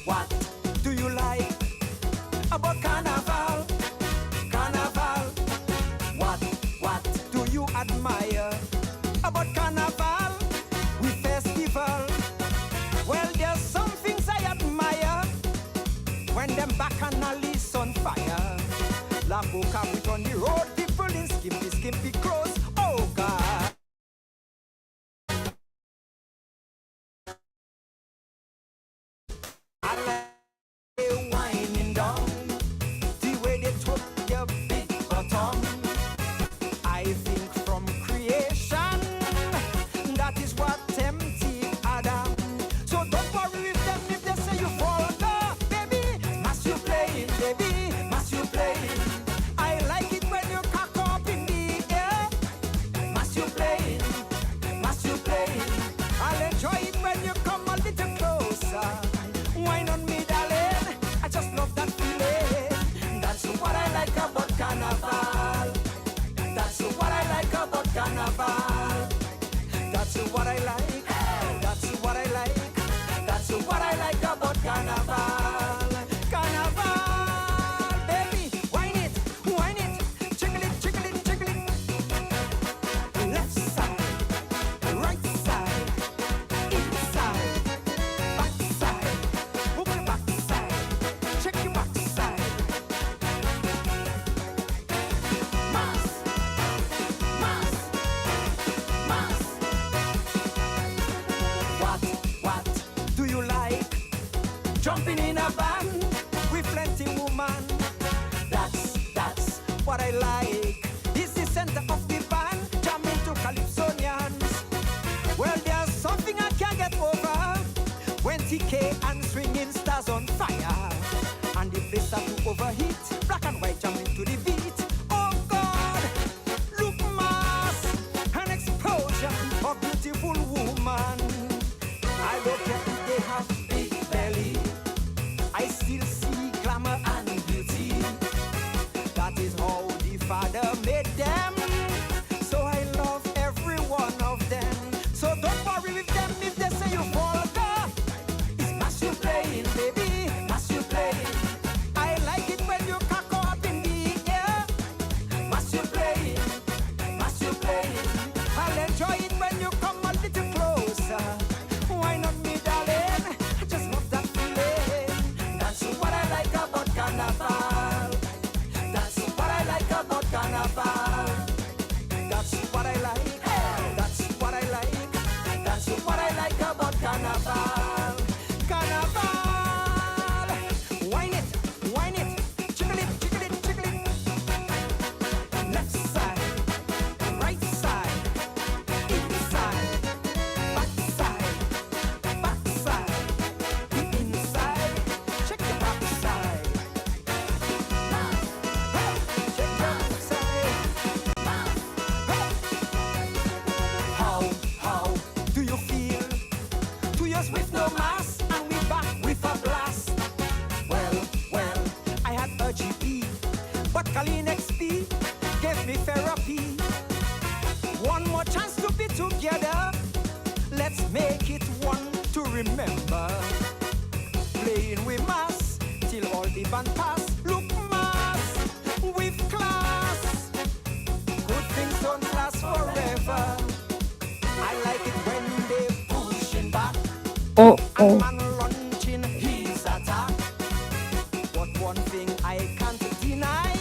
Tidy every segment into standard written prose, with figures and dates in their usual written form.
What do you like about carnival? Carnival. What do you admire about carnival? We festival. Well, there's some things I admire when them bacchanal is on fire. La Boca put on the road, people in skimpy clothes. Oh God. I like winding down the way they took your big bottom. I think from creation, that is what tempted Adam. So don't worry with them if they say you fall. No, baby, must you playing, baby, must you playing. I like it when you cock up in the air. Must you playing, must you playing. I'll enjoy it when you come a little closer. Wine on me, darling. I just love that feeling. That's what I like about carnival. That's what I like about carnival. That's what I like. That's what I like. That's what I like about carnival. Carnival, baby, wine it, jiggle it, jiggle it, jiggle it. Left side, right side, inside, back side, move your back side, check your back side. Mass, mass, mass. What do you like? Jumping in a van with plenty woman. That's what I like. This is center of the van, jamming to Calypso UNCENSORED. Well, there's something I can't get over when TK and swinging stars on fire, and the place start to overheat. Black and white jamming to the beat. Oh God, look mass, an explosion of beautiful woman. I don't care if they have big belly, I still see glamour and beauty. That is how the Father made them. So I love every one of them. So don't worry with them if they say you vulgar. It's mass you playing, baby, mass you playing. I like it when you cock up in the air. Mass you playing, mass you playing. I'll enjoy it when you come a little closer. Wine on me, darling. I just love that feeling. That's what I like about carnival. That's what I like about carnival. That's what I like. That's what I like. That's what I like about carnival. Carnival. Wine it, jiggle it, jiggle it, jiggle it. Left side, right side, inside, back side, the inside. Check the back side. Hey, check the back side. How do you feel? 2 years with no mask, and we back with a blast. Well, I had a GP, but Colleen XP gave me therapy. One more chance to be together. Let's make it one to remember. Playing with mass till all the band pass. Look mass with class. Good things don't last forever. I like it when they pushing back. And man launching his attack. But one thing I can't deny,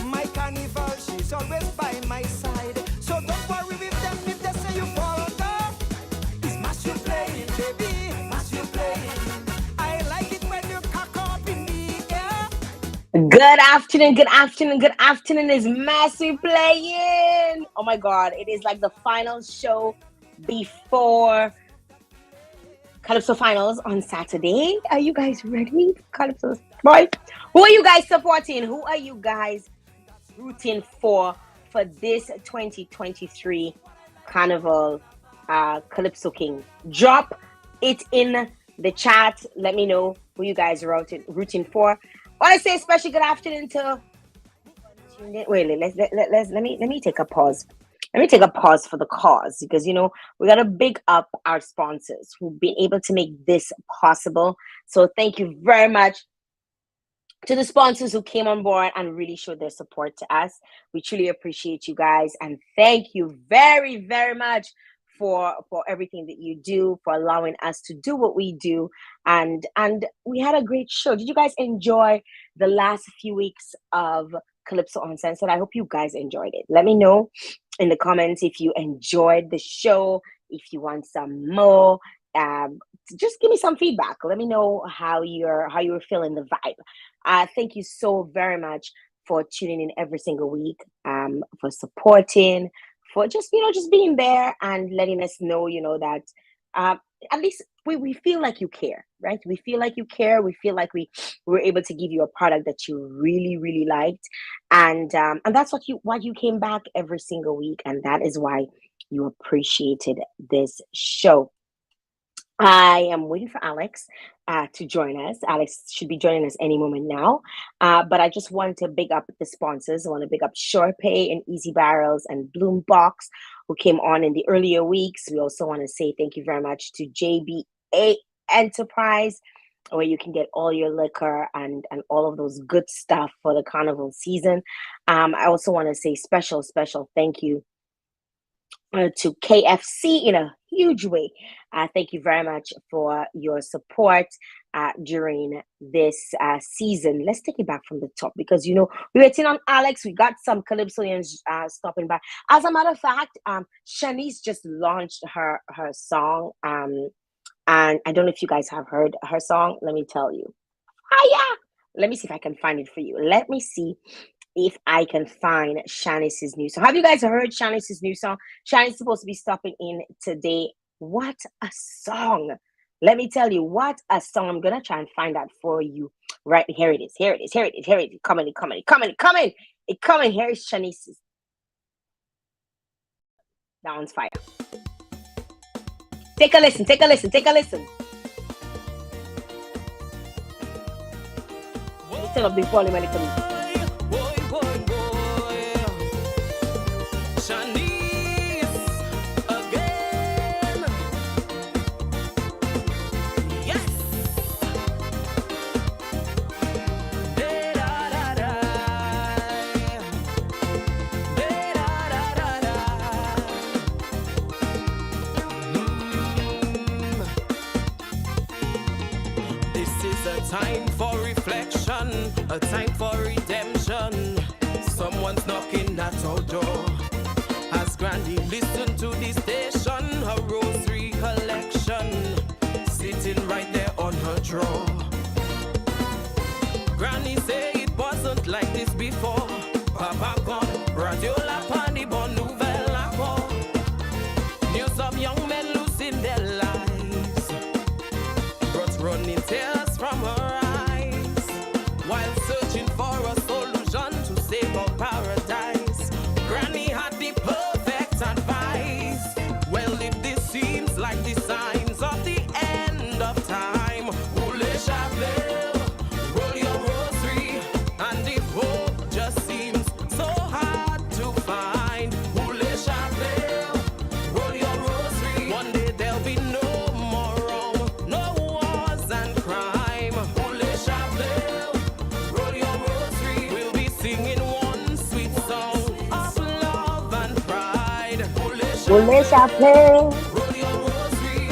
my carnival, she's always by my side. So don't worry with them if they say you vulgar. It's mass you playing, baby, mass you playing. I like it when you cock up in the air. Good afternoon, good afternoon, good afternoon. Is Massey playing? Oh my God, it is like the final show before Calypso Finals on Saturday. Are you guys ready? Calypso, right? Who are you guys supporting? Who are you guys rooting for this 2023 Carnival Calypso King. Drop it in the chat. Let me know who you guys are rooting for. I want to say especially good afternoon to. Wait, let me take a pause. Let me take a pause for the cause because we gotta big up our sponsors who've been able to make this possible. So thank you very much to the sponsors who came on board and really showed their support to us. We truly appreciate you guys and thank you very, very much for everything that you do, for allowing us to do what we do. And we had a great show. Did you guys enjoy the last few weeks of Calypso Uncensored? I hope you guys enjoyed it. Let me know in the comments if you enjoyed the show, if you want some more. Just give me some feedback. Let me know how you're feeling the vibe. Thank you so very much for tuning in every single week, for supporting, for just being there and letting us know that at least we feel like you care, right? We feel like you care. We feel like we were able to give you a product that you really, really liked, and that's what you came back every single week, and that is why you appreciated this show. I am waiting for Alex to join us. Alex should be joining us any moment now. But I just want to big up the sponsors. I want to big up SurePay and Easy Barrels and Bloombox, who came on in the earlier weeks. We also want to say thank you very much to JBA Enterprise, where you can get all your liquor and all of those good stuff for the carnival season. I also want to say special thank you to KFC in a huge way. Thank you very much for your support during this season. Let's take it back from the top because we were waiting on Alex. We got some Calypsoians stopping by. As a matter of fact, Shanice just launched her song, and I don't know if you guys have heard her song. Let me tell you. Yeah. Let me see if I can find it for you. Let me see if I can find Shanice's new song. Have you guys heard Shanice's new song? Shanice's supposed to be stopping in today. What a song. Let me tell you, what a song. I'm going to try and find that for you. Right, here it is. Here it is. Coming. Here is Shanice's. That one's fire. Take a listen. Let me turn up the volume a little bit. Time for reflection, a time for redemption. Someone's knocking at our door. As Granny listened to the station, her rosary collection sitting right there on her drawer. Granny say it wasn't like this before. Papa gone, radio la pani bon nouvelle accord. Knew some young men losing their lives, brought running tears from her eyes, while searching for a solution to save our paradise. Granny had the perfect advice. Well, if this seems like the signs of the end of time, Oule Chapeau, roll your rosary, and if hope just seems so hard to find, Oule Chapeau, roll your rosary. One day there'll be no more wrong, no wars and crime. Oule Chapeau, roll your rosary. We'll be singing one sweet song of love and pride. Oule Chapeau. Roll your rosary.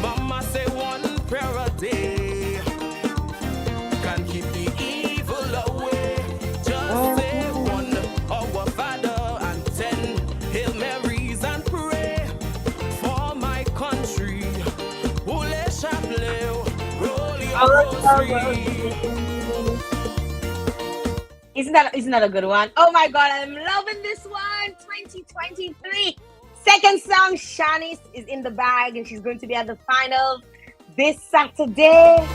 Mama say one prayer a day can keep the evil away. Just say one Our Father and 10 Hail Marys and pray for my country. Oule Chapeau, roll your rosary. Isn't that a good one? Oh my God, I'm loving this one. 2023. Second song, Shanice is in the bag and she's going to be at the finals this Saturday.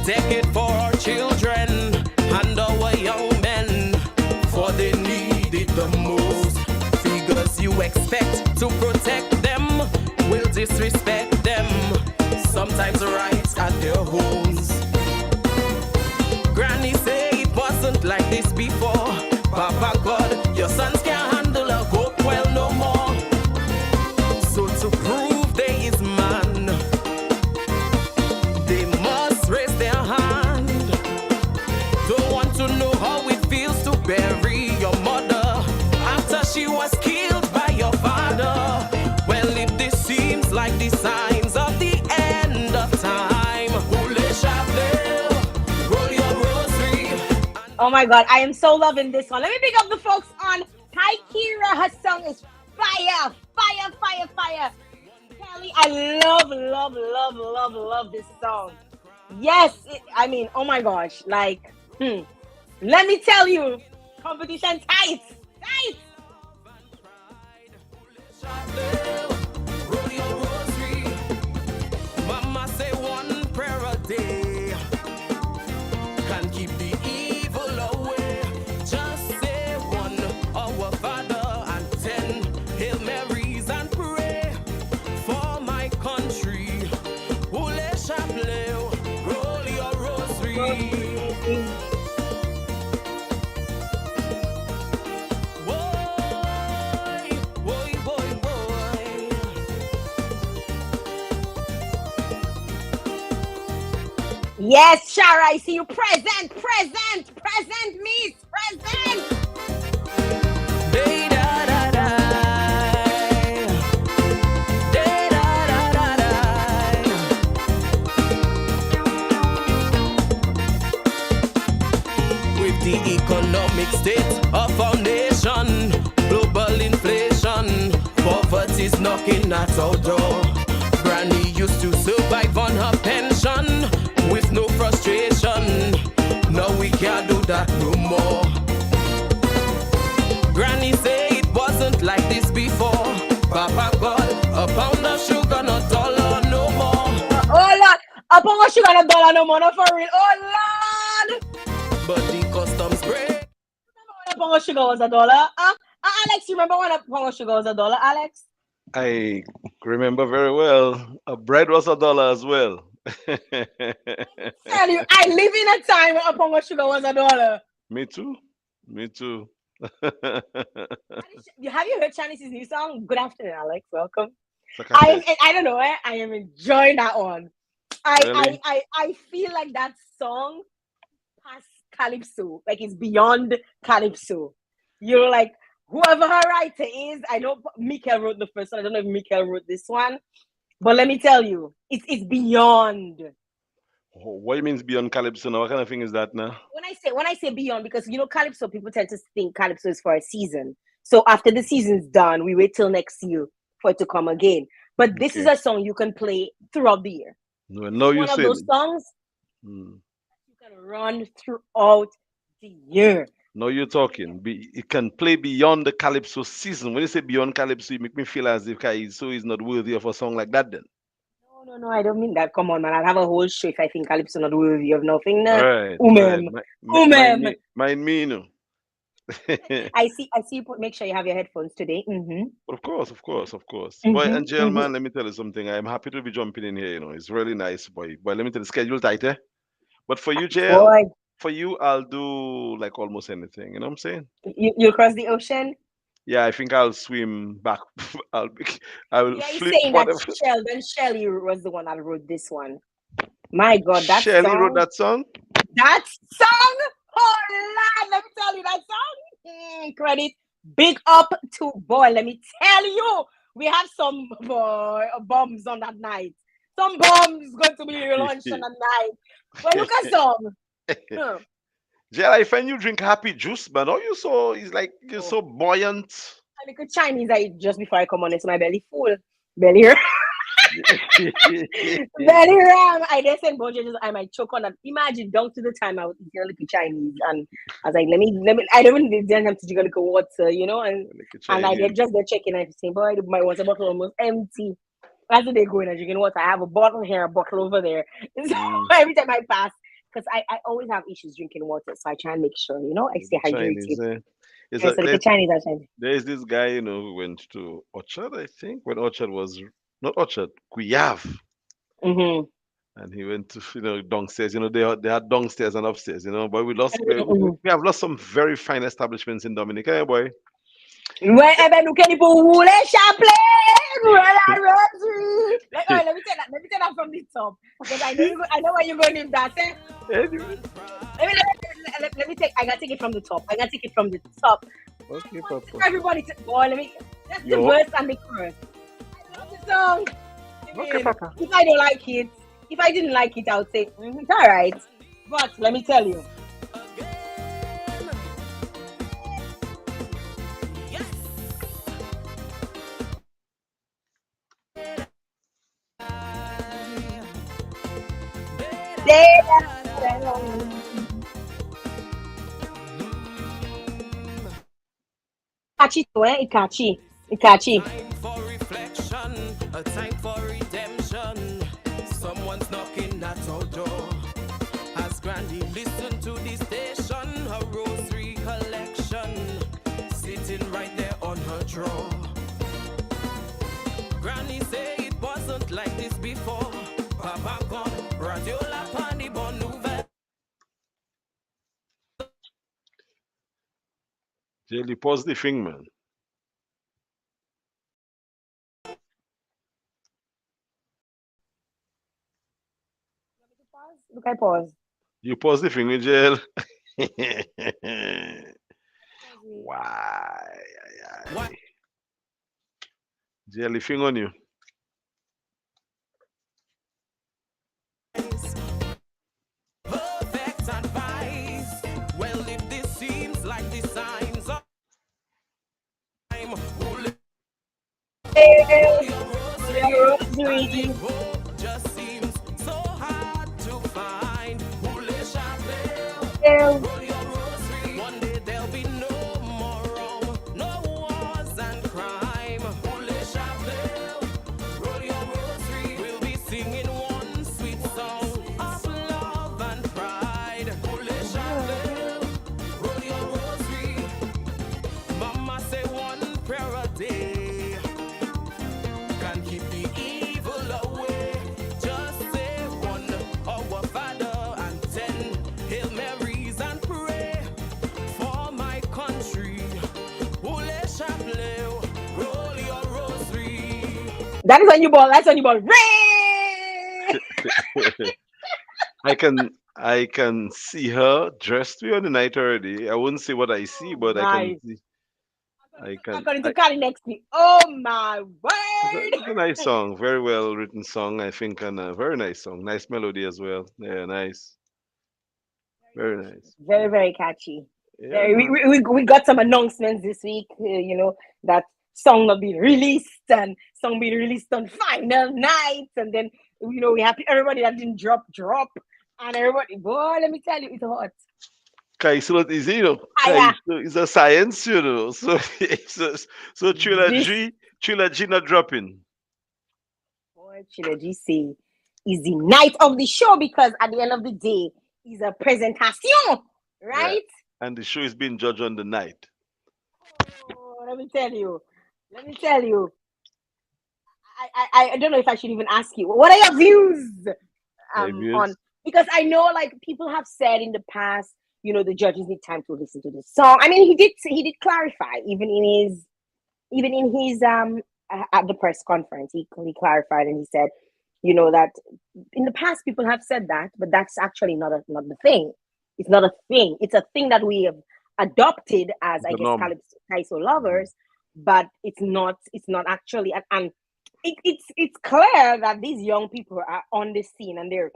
Take it for our children and our young men, for they need it the most. Figures you expect to protect them will disrespect them, sometimes rights at their homes. Granny say it wasn't like this before. Papa God, your sons can't handle a goat well no more. So to prove they is man, they must raise their hand. Don't want to know how it feels to bury your mother after she was killed by your father. Well, if this seems like the signs of the end of time, roll your rosary. Oh my God, I am so loving this one. Let me pick up the folks on Hi Kira. Her song is fire, fire, fire, fire. Kelly, I love this song. Yes, I mean, oh my gosh, like, let me tell you, competition tight. Roll your rosary. Mama say one prayer a day can keep the evil away. Just say one, our Father, and 10 Hail Marys and pray for my country. Ule chapelet, roll your rosary. Yes, Shara, I see you present, miss, present. With the economic state of our nation, global inflation, poverty's knocking at our door. Granny used to survive on her pension with no frustration. Now we can't do that no more. Granny say it wasn't like this before. Papa God, a pound of sugar, not dollar no more. Oh Lord, a pound of sugar, not dollar no more, not for real. Oh Lord. But the customs break. Remember when a pound of sugar was $1? Alex, you remember when a pound of sugar was $1, Alex? I remember very well. Bread was $1 as well. Tell you, I live in a time when a pound of sugar was $1. Me too. Have you heard Shanice's new song? Good afternoon, Alex. Welcome. Sakate. I don't know. I am enjoying that one. Really? I feel like that song past Calypso, like it's beyond Calypso. You're like, whoever her writer is, I know Mikael wrote the first one. I don't know if Mikael wrote this one, but let me tell you, it's beyond. What do you mean beyond Calypso now? What kind of thing is that now? When I say beyond, because you know Calypso, people tend to think Calypso is for a season. So after the season's done, we wait till next year for it to come again. But this is a song you can play throughout the year. No, you one said of those songs you can run throughout the year. No, you're talking. It can play beyond the Calypso season. When you say beyond Calypso, you make me feel as if Calypso is not worthy of a song like that then. No, I don't mean that. Come on, man. I'll have a whole show if I think Calypso not worthy of nothing. All right. Mind me, you know. I see you make sure you have your headphones today. Of course. Boy, and Jael, man, let me tell you something. I'm happy to be jumping in here, you know. It's really nice, boy. But let me tell you, schedule tight, eh? But for you, Jael, for you, I'll do like almost anything. You know what I'm saying? You'll cross the ocean? Yeah, I think I'll swim back. I will flip. Saying that Shelly was the one that wrote this one. My God, that Shelly wrote that song? That song? Oh, Lord, let me tell you that song. Credit. Big up to boy. Let me tell you, we have some bombs on that night. Some bombs going to be launched on that night. But look at some. Jael, I find you drink happy juice, man. You're so buoyant. I look at Chinese I eat just before I come on. It's my belly full. Belly ram. Belly ram. I just said, I might choke on that. Imagine down to the time I was eating a little Chinese, and I was like, let me. I didn't have to drink a little water, you know, and I get just the checking and saying, boy, my water bottle almost empty. As they go in and drinking water, I have a bottle here, a bottle over there. So every time I pass, because I always have issues drinking water, so I try and make sure, I stay The hydrated. Chinese, is Yeah, a so the Chinese are Chinese. there's this guy, who went to Orchard, I think, when Orchard was not Orchard, Guyav. Mm-hmm. And he went to, downstairs. They had downstairs and upstairs. But Mm-hmm. we have lost some very fine establishments in Dominica, boy. Ouais, eh ben, nous qu'elle pour rouler chapelet, rouler la rosary. Let me tell that from the top because I know where you're going with that. Eh? Anyway, Let me take. I gotta take it from the top. I gotta take it from the top. okay, Papa. Everybody, boy, that's the Yo. verse and the chorus. I love the song. Okay, Papa. If I don't like it, if I didn't like it, I would say it's all right. But let me tell you. Catchy too, eh? It catchy. It catchy. Time for reflection, a time for redemption. Someone's knocking at our door. As Granny listened to the station, her rosary collection, sitting right there on her drawer. Granny say it wasn't like this before. Papa gone, radiola pani bon nouvelle. Jelly, pause the thing, man. Look, I pause. You pause the thing, Jael. Why? What? Jelly thing on you. Perfect advice. Well, if this seems like the signs of time, hope just seems so hard to find. Roll your rosary. One day there'll be no more wrong, no wars and crime. Roll your rosary. We'll be singing one sweet song of love and pride. Roll your rosary. Mama say one prayer a day can keep the evil away. Just say one Our Father and 10 Hail Marys and pray for my country. Oule chapelet, roll your rosary. That is when you ball. That's when you ball. I can see her dressed me on the night already. I wouldn't say what I see, but I can Nice. see. According to Carly next week. Oh my It's word! a nice song, very well written song, I think, and a very nice song, nice melody as well. Yeah, nice, very nice. Very, very catchy. Yeah, Very. man. We got some announcements this week. That song not being released and song being released on final night, and then we happy everybody that didn't drop, and everybody. Boy, let me tell you, it's hot. Kaisulot is, Fire. is a science, So so This trilogy not dropping. boy, Chileji say is the night of the show because at the end of the day is a presentation, Yeah, right? and the show is being judged on the night. Oh, let me tell you. Let me tell you. I don't know if I should even ask you. What are your views on Reviews. because I know like people have said in the past, the judges need time to listen to the song. I mean, he did clarify even in his at the press conference, he clarified and he said, that in the past people have said that, but that's actually not the thing. It's not a thing. It's a thing that we have adopted as I The guess norm. Calypso lovers, but it's not actually and it's clear that these young people are on the scene and they're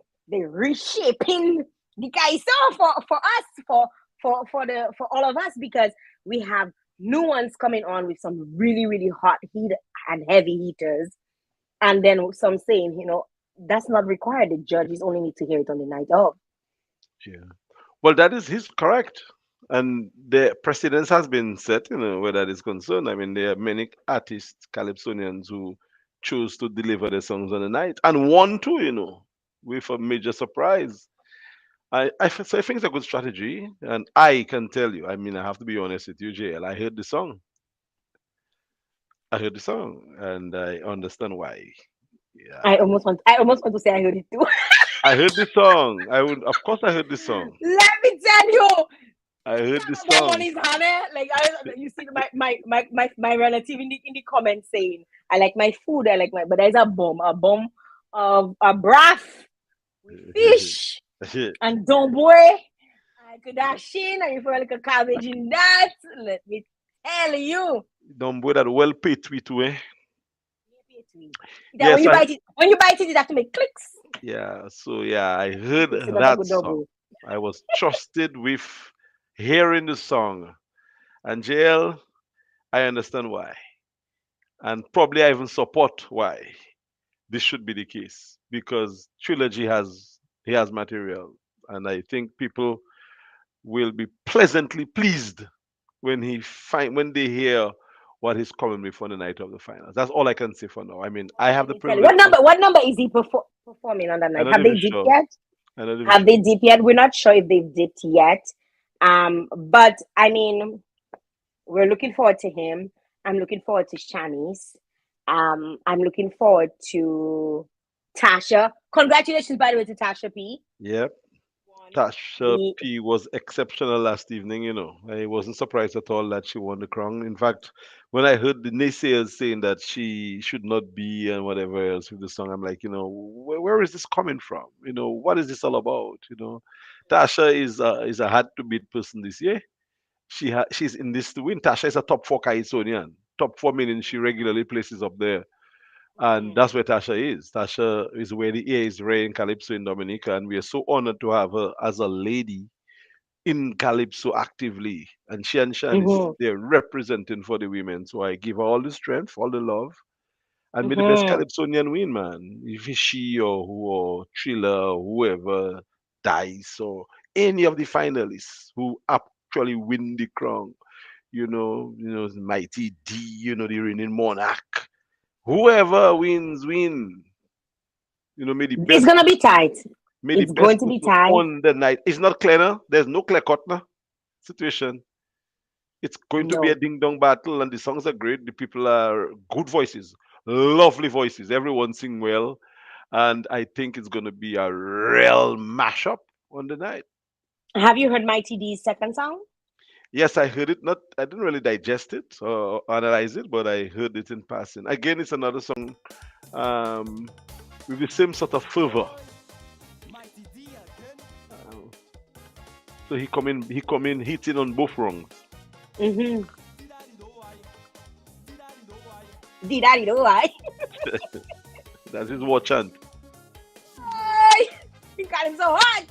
reshaping the Calypso for us for all of us because we have new ones coming on with some really really hot heat and heavy heaters, and then some saying that's not required. The judges only need to hear it on the night of. Yeah. Well, that is his correct. And the precedence has been set, where that is concerned. I mean, there are many artists, Calypsonians, who choose to deliver their songs on the night, and one too, with a major surprise. So I think it's a good strategy, and I can tell you. I mean, I have to be honest with you, JL. I heard the song. I heard the song, and I understand why. Yeah, I almost want to say I heard it too. I heard the song. I would, of course, I heard the song. Let me tell you, I heard the bomb on song. his honey. Like you see my relative in the comments saying, I like my food, I like my, but there's a bomb of a broth with fish and boy. I could dash in and you put like a cabbage in that. Let me tell you. Boy, that well paid tweet, eh? That when you bite it, you have to make clicks. Yeah, so yeah, I heard It's not a that good song. double. I was trusted with hearing the song. And JL, I understand why. And probably I even support why this should be the case. Because Trilogy has material. And I think people will be pleasantly pleased when they hear what he's coming with on the night of the finals. That's all I can say for now. I mean, I have Let the me tell you. privilege of What number is he performing on that I'm night? not Have even they dipped sure. yet? I'm not even Have they sure. dipped yet? We're not sure if they've dipped yet. But I mean, we're looking forward to him. I'm looking forward to Shanice. I'm looking forward to Tasha. Congratulations, by the way, to Tasha P. Yep. Won Tasha the P was exceptional last evening. I wasn't surprised at all that she won the crown. In fact, when I heard the naysayers saying that she should not be and whatever else with the song, I'm like, where is this coming from? What is this all about? Tasha is a hard to beat person this year. She's in this to win. Tasha is a top four Calypsonian. Top four meaning she regularly places up there. And that's where Tasha is. Tasha is where the ear is rare in Calypso in Dominica, and we are so honored to have her as a lady in Calypso actively. And she and Shan is Mhm. there representing for the women. So I give her all the strength, all the love, and may the best Mhm. Calypsonian win, man. If it's she or Triller or whoever dies or any of the finalists who actually win the crown, Mighty D, the reigning monarch. Whoever wins, win. May the It's best gonna be tight. may the It's going best to be person tight. on the night. It's not clear now. There's no clear cut now situation. It's going to be a No. ding dong battle, and the songs are great. The people are good voices, lovely voices. Everyone sing well, and I think it's going to be a real mashup on the night. Have you heard Mighty D's second song? Yes, I heard it. Not, I didn't really digest it or analyze it, but I heard it in passing. Again, it's another song um, with the same sort of fervor. Uh, so he come in hitting on both wrongs. Mm-hmm. Did do I? That's his war chant. You got him so hot.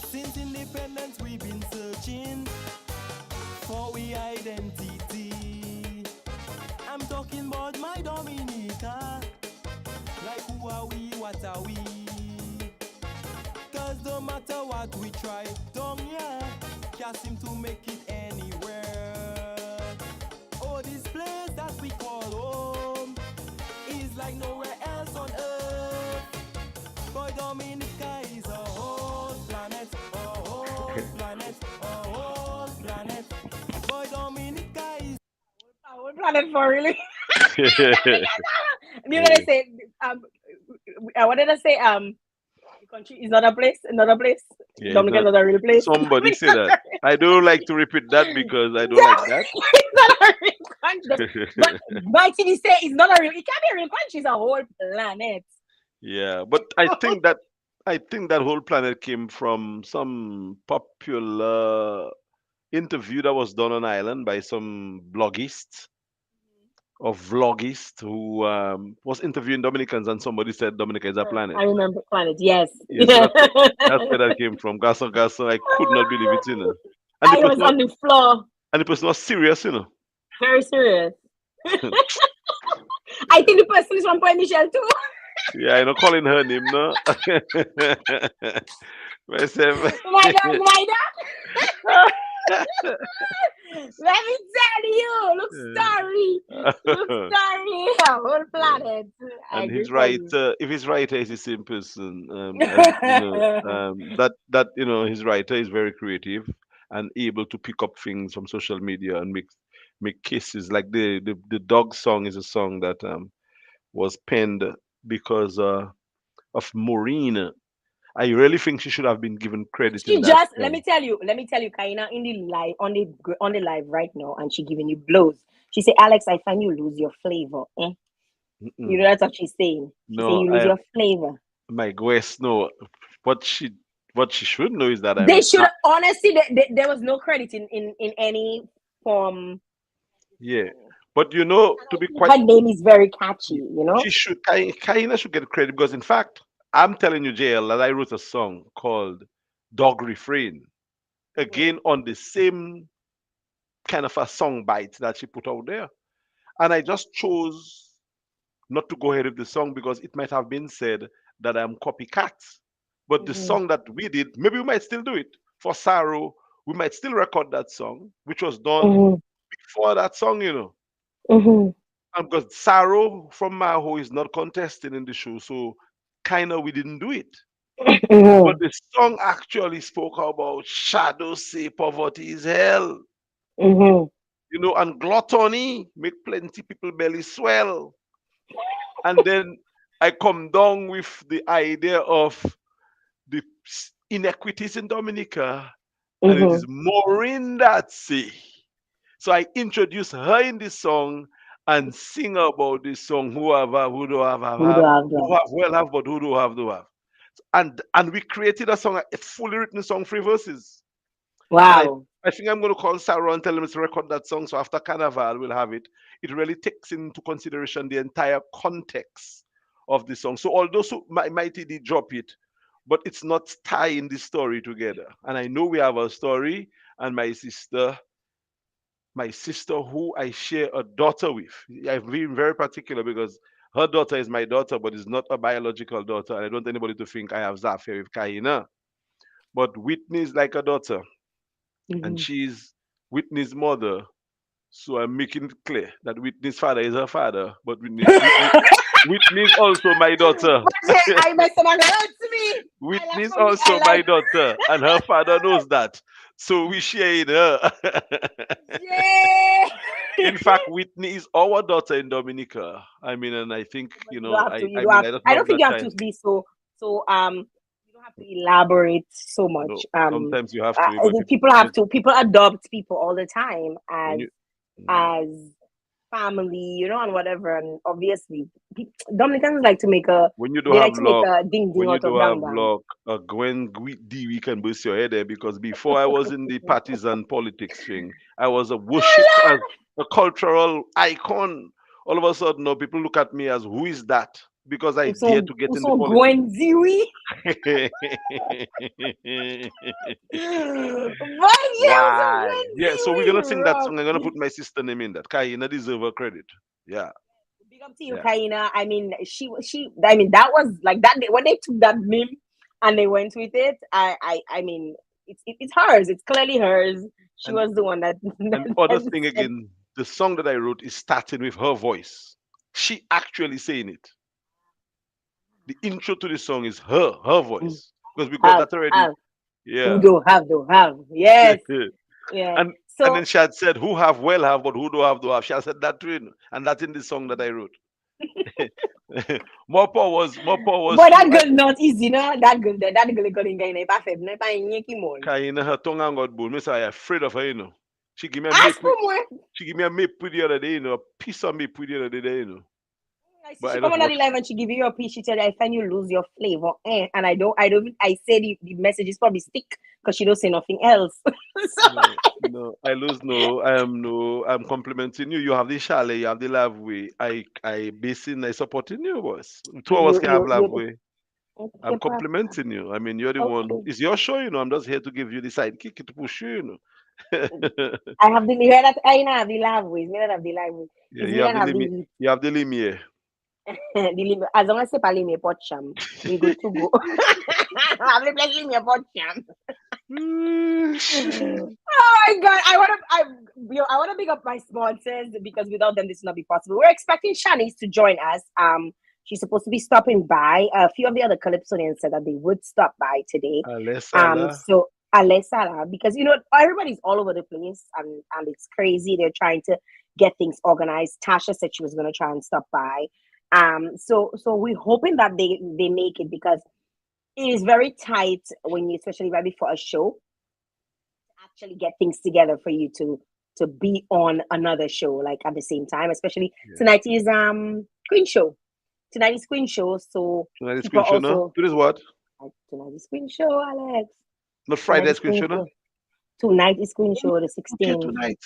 Since independence we've been searching for we identity. I'm talking about my Dominica. Like who are we, what are we? Cause no matter what we try, don't can't seem to make it anywhere. Oh, this place that we call home is like nowhere else on earth. Boy, Dominica is a whole planet, a whole planet, a whole planet. Boy, Dominica is I won't plan it for really. You're Yeah. gonna say I wanted to say the country is not a place, another place. Yeah, it's Dominica is not. not a real place. Somebody say that. I don't like to repeat that because I don't like that. It's not a real country. But Mighty D say it's not a real. It can't be a real country. It's a whole planet. Yeah, but I think that whole planet came from some popular interview that was done on island by some bloggist or vlogist who was interviewing Dominicans, and somebody said Dominica is a planet. I remember planet. Yes. Yeah, so that's where that came from. Gasso, I could not believe it. And the I was person was, on the floor, and the person was serious. very serious. I think the person is from Point Michelle too. Yeah, I know calling her name, no. Myself. My God. Let me tell you. Look story. True story. Whole planet. I And agree his for you. writer, if his writer is the same person, as that his writer is very creative and able to pick up things from social media and make cases. Like the dog song is a song that was penned because of Maureen. I really think she should have been given credit in She that just song. let me tell you, Kaina in the live on the live right now, and she giving you blows. She say, Alex, I find you lose your flavor. Eh? You know Mm-mm. that's what she's saying. She say No, you lose your flavor. my guess, no. What she what she should know is that They should honestly. There was no credit in any form. yeah. And But to I be think quite, her name is very catchy. You know. she should Kaina should get credit because in fact, I'm telling you, Jael, that I wrote a song called Dog Refrain. Again on the same kind of a song bite that she put out there. And I just chose not to go ahead with the song because it might have been said that I'm copycat. But the Mm-hmm. song that we did, maybe we might still do it. For Sorrow, we might still record that song, which was done Mm-hmm. before that song. Mm-hmm. And because Sorrow from Maho is not contesting in the show, so kind of we didn't do it. But Mm-hmm. the song actually spoke about shadows say poverty is hell, Mm-hmm. and gluttony make plenty people belly swell. And then I come down with the idea of the inequities in Dominica, and it Mm-hmm. is Maureen that say. So I introduce her in this song and sing about this song, who do Who do have, I have who done? have well have, but who do have. And we created a song, a fully written song, 3 verses. And Wow. I think I'm going to call Sarah and tell him to record that song. So after Carnival, we'll have it. It really takes into consideration the entire context of the song. So although Mighty did drop it, but it's not tying the story together. And I know we have a story, and my sister who I share a daughter with. I've been very particular because her daughter is my daughter, but is not a biological daughter. And I don't want anybody to think I have that affair with Kaina. But Whitney is like a daughter, and Mm-hmm. she's Whitney's mother. So I'm making it clear that Whitney's father is her father, but Whitney is also my daughter. But I met someone hurts me. I like Whitney's for me. I also my like. daughter, and her father knows that. So we share in her. Yeah. In fact, Whitney is our daughter in Dominica. I mean, and I think, But you don't have to. You I don't mean, have. I just I love don't think that you have to child. be so. You don't have to elaborate so No, much. sometimes you have to, but People have to. People adopt people all the time when you mm, as family, and whatever. And obviously, Dominicans like to make a. when you don't They have like to make luck, a ding ding when you out of don't have dang dang. luck, Gwen D, we can boost your head there because before I was in the partisan politics thing, I was a worship as a cultural icon. All of a sudden, now people look at me as who is that? Because I dare to get Ou in the son politics. Gwen Ziwi. But yeah, ou son Why? Gwen Yeah, so we're Ziwi. gonna sing that Rock. song. I'm gonna put my sister name in that. Kaina deserve her credit. Yeah, Big up to you, yeah. Kaina. I mean, she. I mean, that was like that. When they took that meme and they went with it, I mean, it's hers. It's clearly hers. She And was the one that and the other that thing said, again, the song that I wrote is starting with her voice. She actually saying it. The intro to the song is her "Mm, voice because we got have that already. have who Yeah. do have." Yes, yeah. And So, then she had said, "Who have well have, but who do have do have." She had said that too, and that's in the song that I wrote. More power was but to that girl not easy, no. That girl going in pa FEB, no pa yeki more. Kaina her tongue and got bone. Miss I afraid of her, She give me a Ask for maple. more. She give me a maple the other day, a piece of maple the other day. I see But she I come just on the watch. live and she give you a piece. She tell you, I find you lose your flavor. And I said the message is probably stick because she don't say nothing else. So, No, no, I lose no. I'm complimenting you. You have the chalet, you have the love way. I basing, I supporting you, boss. Two of us can have love you way. okay, I'm complimenting you. I mean, you're the one. okay. It's your show, I'm just here to give you the sidekick to push you. I have the you heard that I not have the live ways. Me not have the live ways. Yeah, It's you me have that the have the limit. heat. You have the limit. As long as c'est pas les pot cham, we good to go. I'm the place me pot cham. Oh my god! I want to big up my sponsors because without them this would not be possible. We're expecting Shanice to join us. She's supposed to be stopping by. A few of the other Calypsonians said that they would stop by today. So Alessala, because everybody's all over the place and it's crazy. They're trying to get things organized. Tasha said she was going to try and stop by. So we're hoping that they make it, because it is very tight when you, especially right before a show, actually get things together for you to be on another show like at the same time. Especially tonight is Queen Show. Tonight is Queen Show. So tonight is Queen Show. No, it is what? Tonight is Queen Show, Alex. Not Friday's Queen Show. No? Tonight is Queen Show, the 16th. Tonight.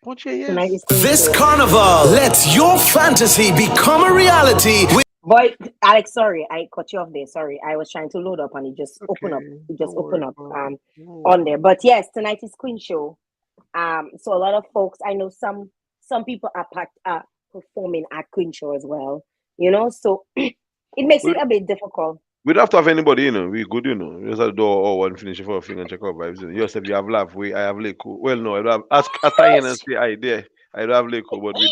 Tonight is Queen This Show. carnival, let your fantasy become a reality. Boy, Alex, sorry, I cut you off there. Sorry, I was trying to load up and it just opened up. It just opened up on there. But yes, tonight is Queen Show. So a lot of folks, I know some people are performing at Queen Show as well. So it makes it a bit difficult. We don't have to have anybody, we good, We just have to do all one finish for a thing and check out vibes. You said you have laugh, I have Leko. Well, no, I don't have Ask and say I there. I don't have Leko, but we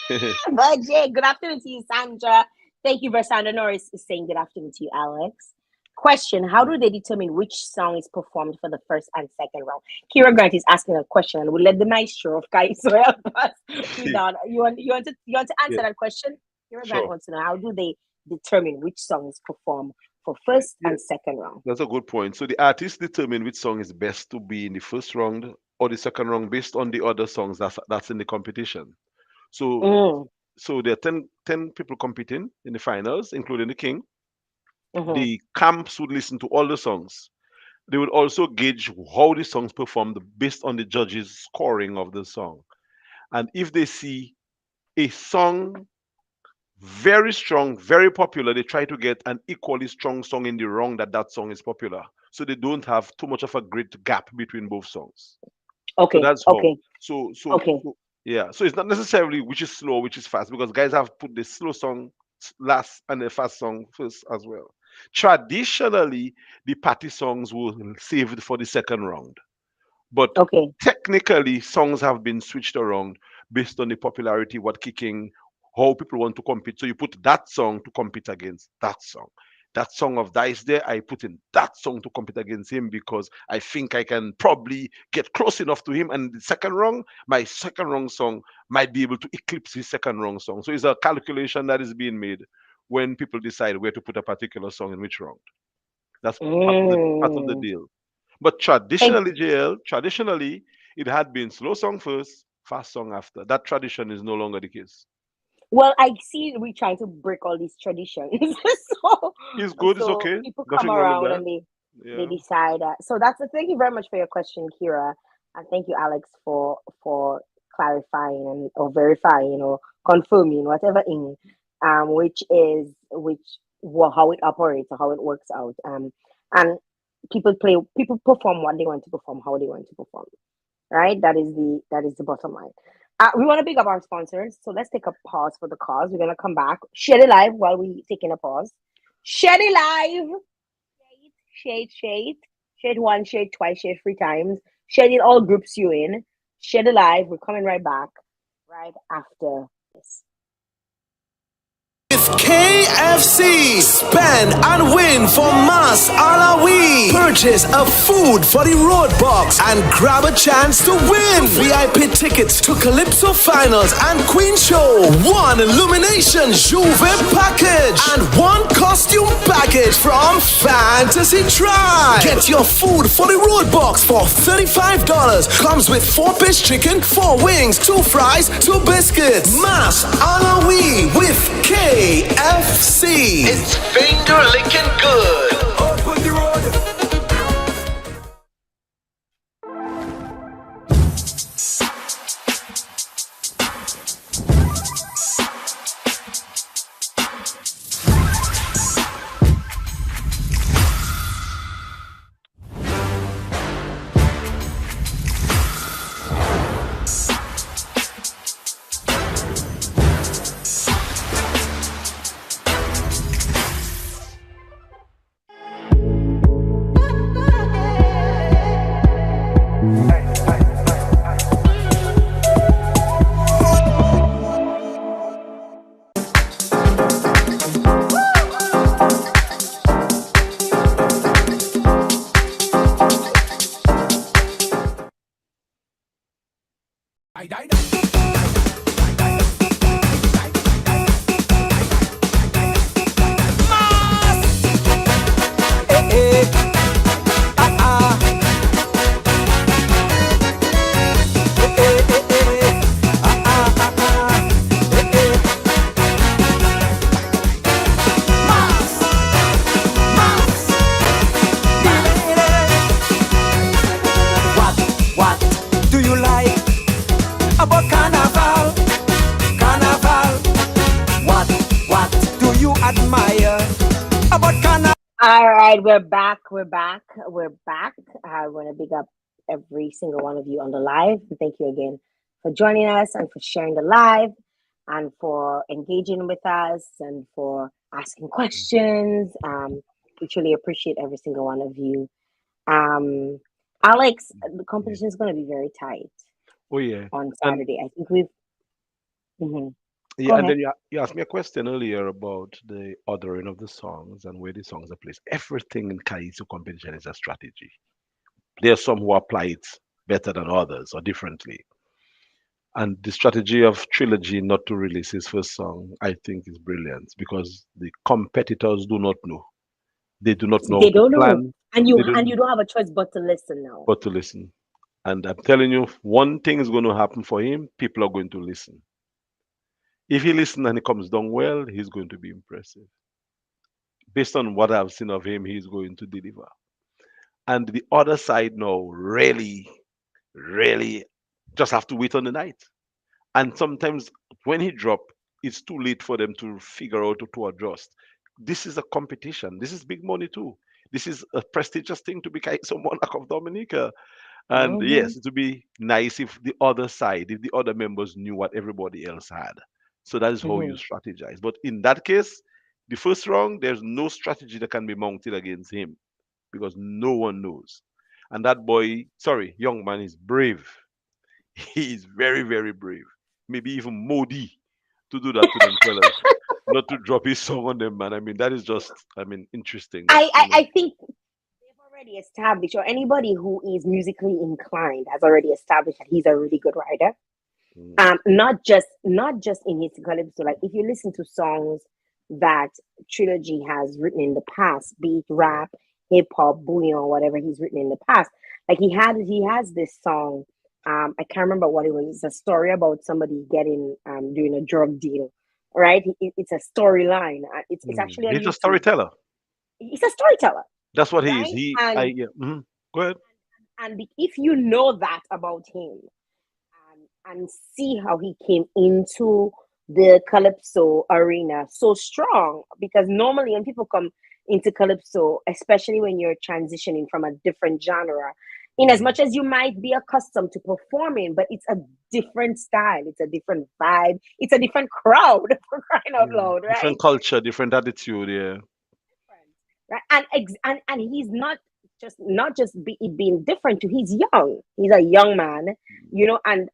there. But Jay, good afternoon to you, Sandra. Thank you, Versandra Norris is saying good afternoon to you, Alex. Question: how do they determine which song is performed for the first and second round? Kira Grant is asking a question, and we'll let the maestro of Calypso help us. You want to answer that question? Kira Grant wants to know, how do they determine which songs perform for first and second round? That's a good point. So the artists determine which song is best to be in the first round or the second round based on the other songs that's in the competition. So there are 10 people competing in the finals, including the king. The camps would listen to all the songs. They would also gauge how the songs performed based on the judges' scoring of the song. And if they see a song very strong, very popular, they try to get an equally strong song in the round that song is popular. So they don't have too much of a great gap between both songs. Okay. So that's how. Okay. So it's not necessarily which is slow, which is fast, because guys have put the slow song last and the fast song first as well. Traditionally, the party songs were saved for the second round. But technically, songs have been switched around based on the popularity, what kicking, how people want to compete. So you put that song to compete against that song. That song of Dice there, I put in that song to compete against him because I think I can probably get close enough to him. And the second round, my second round song might be able to eclipse his second round song. So it's a calculation that is being made when people decide where to put a particular song in which round. That's part of the deal. But traditionally, Jael, it had been slow song first, fast song after. That tradition is no longer the case. Well, I see we're trying to break all these traditions. It's good, it's okay. People come around and they decide. So thank you very much for your question, Kira. And thank you, Alex, for clarifying or verifying or confirming whatever how it operates or how it works out. And people perform what they want to perform, how they want to perform. Right? That is the bottom line. We want to pick up our sponsors, so let's take a pause for the cause. We're gonna come back. Share it live while we taking a pause. Share it live. Share it once, share it twice, share it 3 times. Share it in all groups you in. Share it live. We're coming right back right after this. With KFC, spend and win for Mas Alawi. Purchase a food for the road box and grab a chance to win VIP tickets to Calypso Finals and Queen Show, 1 Illumination Juve package, and 1 costume package from Fantasy Tribe. Get your food for the road box for $35. Comes with 4-piece chicken, 4 wings, 2 fries, 2 biscuits. Mas Alawi with KFC. It's finger licking good. Open the road. All right, we're back. We're back. We're back. I want to big up every single one of you on the live. Thank you again for joining us and for sharing the live and for engaging with us and for asking questions. We truly appreciate every single one of you. Um, Alex, the Yeah. competition is going to be very tight Oh yeah. on And Saturday. I think we've. Mhm. Go yeah, and ahead. then you asked me a question earlier about the ordering of the songs and where the songs are placed. Everything in Calypso competition is a strategy. There are some who apply it better than others or differently. And the strategy of Trilogy not to release his first song, I think, is brilliant because the competitors do not know. They do not know how They to don't know, plan. and They you don't don't have a choice but to listen now. but to listen. And I'm telling you, one thing is going to happen for him. People are going to listen. If he listens and he comes down well, he's going to be impressive. Based on what I've seen of him, he's going to deliver. And the other side now, really, really just have to wait on the night. And sometimes when he drop, it's too late for them to figure out to adjust. This is a competition. This is big money too. This is a prestigious thing to be some monarch of Dominica. And Hmm. yes, it would be nice if the other side, if the other members knew what everybody else had. So that is how you Hmm. strategize. But in that case, the first round, there's no strategy that can be mounted against him because no one knows. And that boy, sorry, young man is brave. He is very, very brave. Maybe even Modi to do that to them fellas. Not to drop his song on them, man. I mean, that is just, I mean, interesting that, I think they've already established, or anybody who is musically inclined has already established that he's a really good writer. mm, Not just in his calypso. Like if you listen to songs that Trilogy has written in the past, be it yeah. rap, hip hop, bouillon, whatever he's written in the past. Like he has this song. I can't remember what it was. It's a story about somebody getting doing a drug deal. Right? It's a storyline. It's actually on He's a YouTube. storyteller. He's a storyteller, That's what he is. right? Yeah. Go ahead. If you know that about him, and see how he came into the calypso arena so strong, because normally when people come into calypso, especially when you're transitioning from a different genre, in as Mhm. much as you might be accustomed to performing, but it's a different style, it's a different vibe, it's a different crowd for crying out Yeah. loud, right? Different culture, different attitude. Yeah. Different, right? And he's not just it being different to he's young. He's a young man,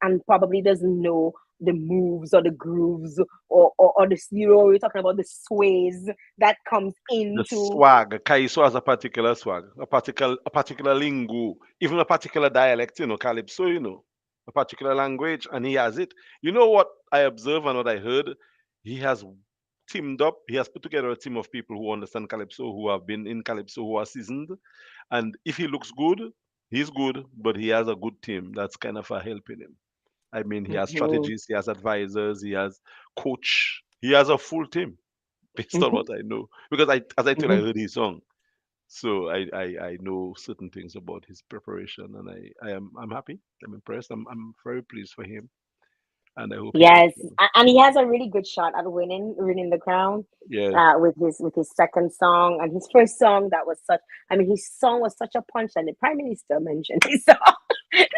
and probably doesn't know the moves or the grooves or the we're talking about the sways that comes The into. swag. Kaiso has a particular swag, a particular lingo, even a particular dialect, Calypso, a particular language, and he has it. You know what I observe and what I heard? He has teamed up, he has put together a team of people who understand Calypso, who have been in Calypso, who are seasoned. And if he looks good, he's good, but he has a good team that's kind of helping him. I mean, he has Mhm, strategists, he has advisors, he has coach, he has a full team based on mhm, what I know. Because as I told you, I mhm. heard his song. So I know certain things about his preparation and I'm happy. I'm impressed. I'm very pleased for him and I hope he does Yes, well. and he has a really good shot at winning the crown, Yeah. with his second song and his first song. That was such. I mean, his song was such a punch, and the prime minister mentioned his song.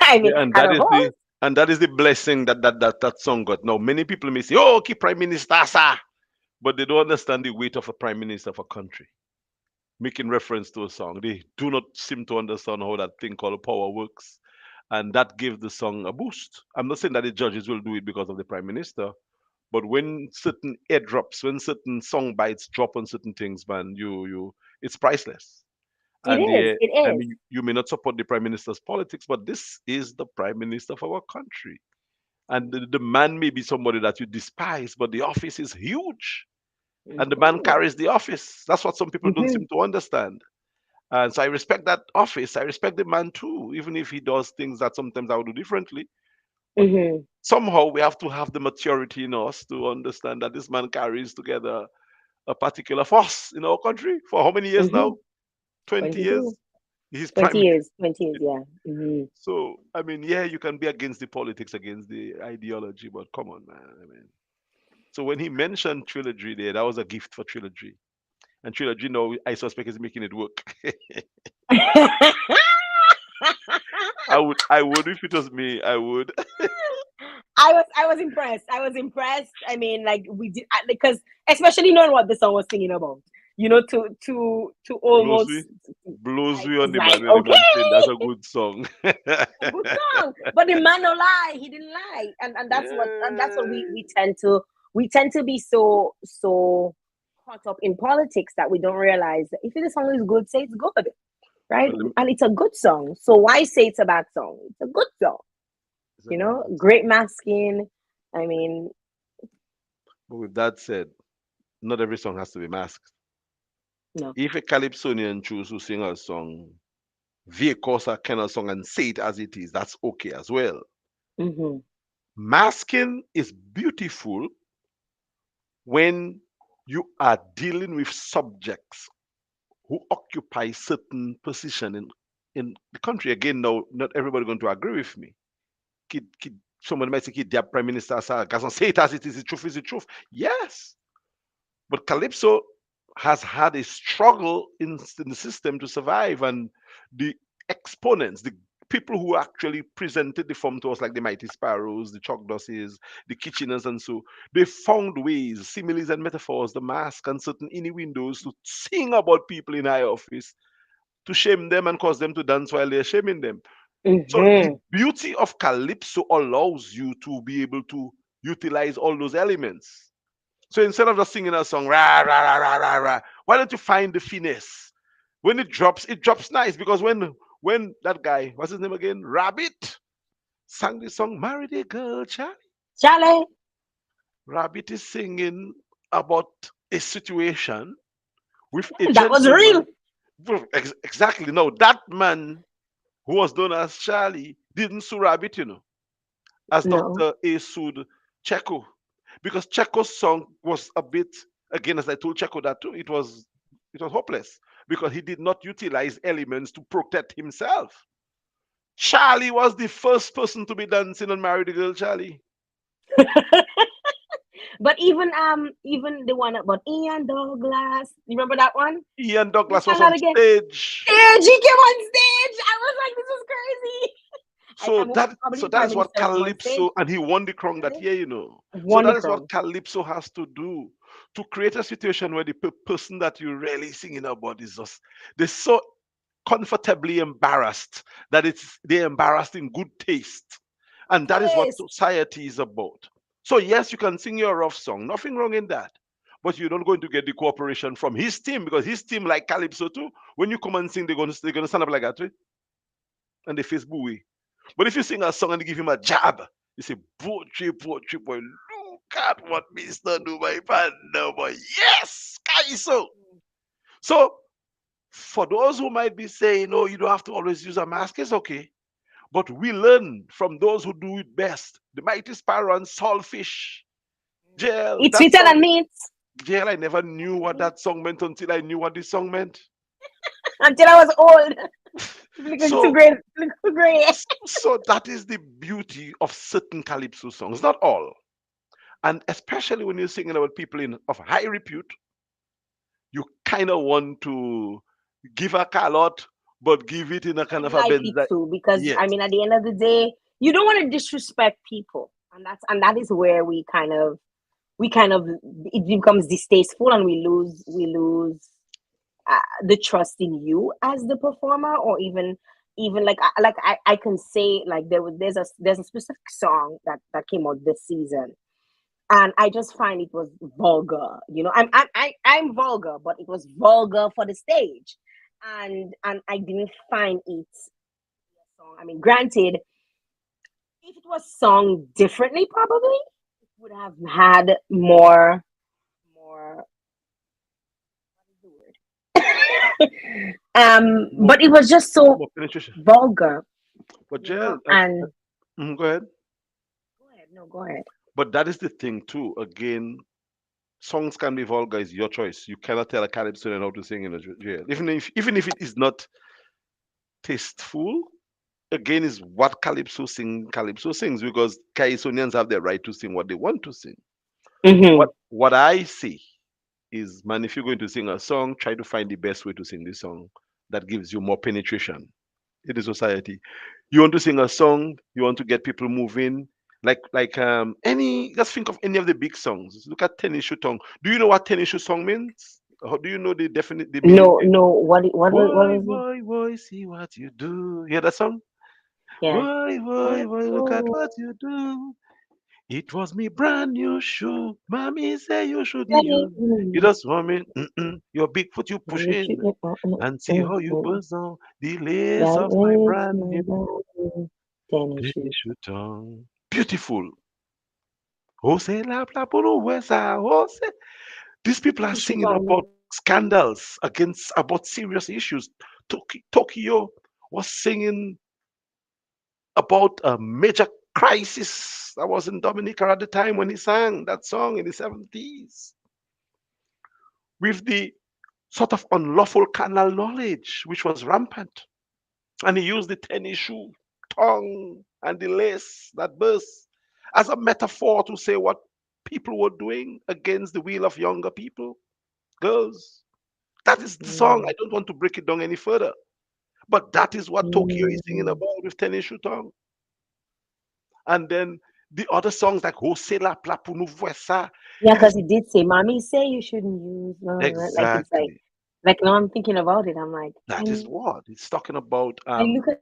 I mean, Yeah, and and that of is the course, and that is the blessing that song got. Now many people may say, "Oh, okay, Prime Minister, sir," but they don't understand the weight of a Prime Minister of a country. Making reference to a song, they do not seem to understand how that thing called power works, and that gave the song a boost. I'm not saying that the judges will do it because of the Prime Minister, but when certain airdrops, when certain song bites drop on certain things, man, it's priceless. it And is. It I is. mean, you may not support the Prime Minister's politics, but this is the Prime Minister of our country. And the man may be somebody that you despise, but the office is huge. And the man Mhm, carries the office. That's what some people don't mhm, seem to understand. And so I respect that office. I respect the man too, even if he does things that sometimes I would do differently. But mhm, somehow we have to have the maturity in us to understand that this man carries together a particular force in our country for how many years mhm. now? 20 22, years? He's 20 prime years, 20 years. Yeah. Mhm. So, I mean, yeah, you can be against the politics, against the ideology, but come on, man. I mean, so when he mentioned trilogy there, that was a gift for trilogy. And Trilogy, no, I suspect is making it work. I would if it was me. I would. I was impressed. I was impressed. I mean, like we did because especially knowing what the song was singing about, to Blows almost we, blows like we on it's the like man when the man saying that's okay, a good song. a good song, but the man no lie. He didn't lie, and that's what Yeah. we tend to be so caught up in politics that we don't realize that if the song is good, say it's good, right? But And it's a good song. So why say it's a bad song? It's a good song. it's a very good Great song. masking. I mean, But with that said, not every song has to be masked. no. If a Calypsonian choose to sing a song, via course a kind of song and say it as it is, that's okay as well. Mm-hmm. Masking is beautiful when you are dealing with subjects who occupy certain position in the country. Again, no, not everybody going to agree with me. Somebody might say, their prime minister say it as it is. The truth is the truth. Yes, but Calypso has had a struggle in the system to survive, and the exponents, the people who actually presented the form to us, like the Mighty Sparrows, the Chocdosses, the Kitcheners, and so they found ways, similes and metaphors, the mask and certain innuendos to sing about people in high office, to shame them and cause them to dance while they're shaming them. So the Mm-hmm. beauty of Calypso allows you to be able to utilize all those elements. So instead of just singing a song, rah, rah, rah, rah, rah, rah, why don't you find the finesse? When it drops nice, because when that guy, what's his name again? Rabbit sang the song Marry the Girl, Charlie. Charlie, Rabbit is singing about a situation with a that was real. gentleman. Well, exactly. No, that man who was known as Charlie didn't sue Rabbit, as No. Dr. A sued Checo. Because Checo's song was a bit, again, as I told Checo that too, it was hopeless because he did not utilize elements to protect himself. Charlie was the first person to be dancing on Marry the Girl, Charlie. But even the one about Ian Douglas, you remember that one? Ian He Douglas was sang on that again. stage. Yeah, she came on stage. I was like, this is crazy. So Probably so the that prime is what minister came on stage. Calypso, and he won the crown that Really? year. So Won the that is what crown. Calypso has to do to create a situation where the person that you're really singing about is just they're so comfortably embarrassed that they're embarrassed in good taste, and that is what Yes. society is about. So yes, you can sing your rough song, nothing wrong in that, but you're not going to get the cooperation from his team, because his team, like Calypso too, when you come and sing, they're gonna stand up like that, right? And they face buoy. But if you sing a song and you give him a jab, you say, poetry, poetry, boy, look at what Mr. Do, my partner, boy. Yes, Kaiso. So for those who might be saying, no, you don't have to always use a mask, it's okay. But we learn from those who do it best. The Mighty Sparrow and Saltfish. Jael, It's that sweeter song. than meat Jael, I never knew what that song meant until I knew what this song meant. until I was old. Looking too So, great. Looking too great. so that is the beauty of certain Calypso songs, not all. And especially when you're singing about people of high repute, you kind of want to give a callot, but give it in a kind And of a lightly benza. too, because I Yes. mean, at the end of the day, you don't want to disrespect people, and that is where we kind of it becomes distasteful, and we lose the trust in you as the performer, or even like I can say like there's a specific song that came out this season, and I just find it was vulgar. I'm vulgar, but it was vulgar for the stage, and I didn't find it a song. I mean, granted, if it was sung differently, probably it would have had more. What is the word? More, But it was just so more penetration. vulgar, But Jael, And go ahead. go ahead, no, go ahead. But that is the thing too. Again, songs can be vulgar. It's your choice. You cannot tell a calypsonian how to sing in a jail. Even if it is not tasteful, again, is what Calypso sings, because Calypsonians have the right to sing what they want to sing. Mm-hmm. What I see is, man, if you're going to sing a song, try to find the best way to sing the song that gives you more penetration in the society. You want to sing a song, you want to get people moving. Any, just think of any of the big songs. Look at Tennis Shoe Tongue. Do you know what Tennis Shoe Song means? Or do you know the meaning? No. What Boy, was it? boy, boy, see what you do. You hear that song? Yeah. Boy, boy, boy, look at what you do. It was me brand new shoe. Mommy say you shouldn't use. You just want me, your big foot you push in and see how you buzz on the lace That of my is brand my new body. Tennis tennis shoes. shoe tongue. Beautiful. Jose la plapuru wesa Jose. These people are She singing found about scandals about serious issues. Tokyo was singing about a major crisis that was in Dominica at the time when he sang that song in the 70s, with the sort of unlawful carnal knowledge which was rampant. And he used the tennis shoe, tongue, and the lace that burst as a metaphor to say what people were doing against the will of younger people, girls. That is the song. I don't want to break it down any further. But that is what Tokyo is singing about with tennis shoe tongue. And then the other songs like Hosela Plapunu Vuesa. Yeah, It is because he did say, "Mommy say you shouldn't use." Like it's exactly like now I'm thinking about it. I'm like, that is and what it's talking about. I look at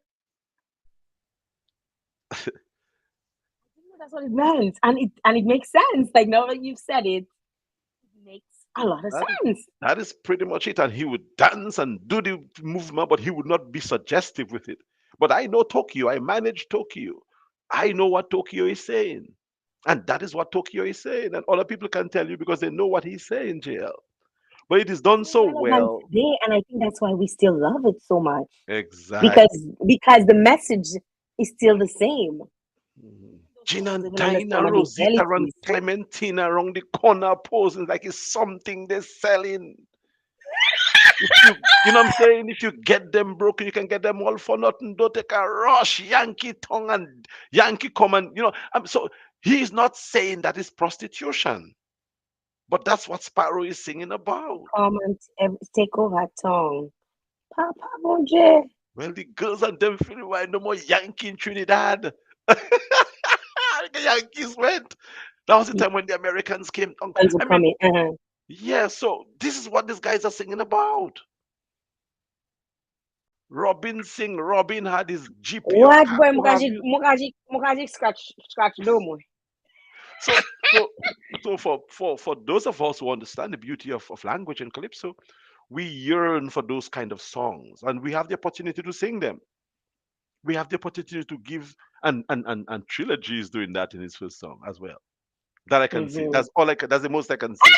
that's what it meant, and it makes sense. Like now that you've said it, it makes a lot of That sense. that is pretty much it. And he would dance and do the movement, but he would not be suggestive with it. But I know Tokyo. I manage Tokyo. I know what Tokyo is saying. And that is what Tokyo is saying. And other people can tell you because they know what he's saying, JL. But it is It's done still so relevant well. today, and I think that's why we still love it so much because Exactly. the message is still the same. Mhm. Those Gina songs and even Dinah, understand the Rosita and legalities. Clementina around the corner posing like it's something they're selling. If you know what I'm saying? If you get them broken, you can get them all for nothing. Don't take a rush, Yankee tongue and Yankee come and so he's not saying that is prostitution, but that's what Sparrow is singing about. Come and take over tongue. Papa Bonje. Well, the girls and them feeling why no more Yankee in Trinidad. The Yankees went. That was the time when the Americans came. Friends will I come mean, in. yeah, so this is what these guys are singing about. Robin sing, Robin had his GPS What car boy? to have you. Mukaji scratch no more. So so so for those of us who understand the beauty of language and calypso, we yearn for those kind of songs and we have the opportunity to sing them. We have the opportunity to give and Trilogy is doing that in his first song as well. That I can see. Hmm. That's all that's the most I can see.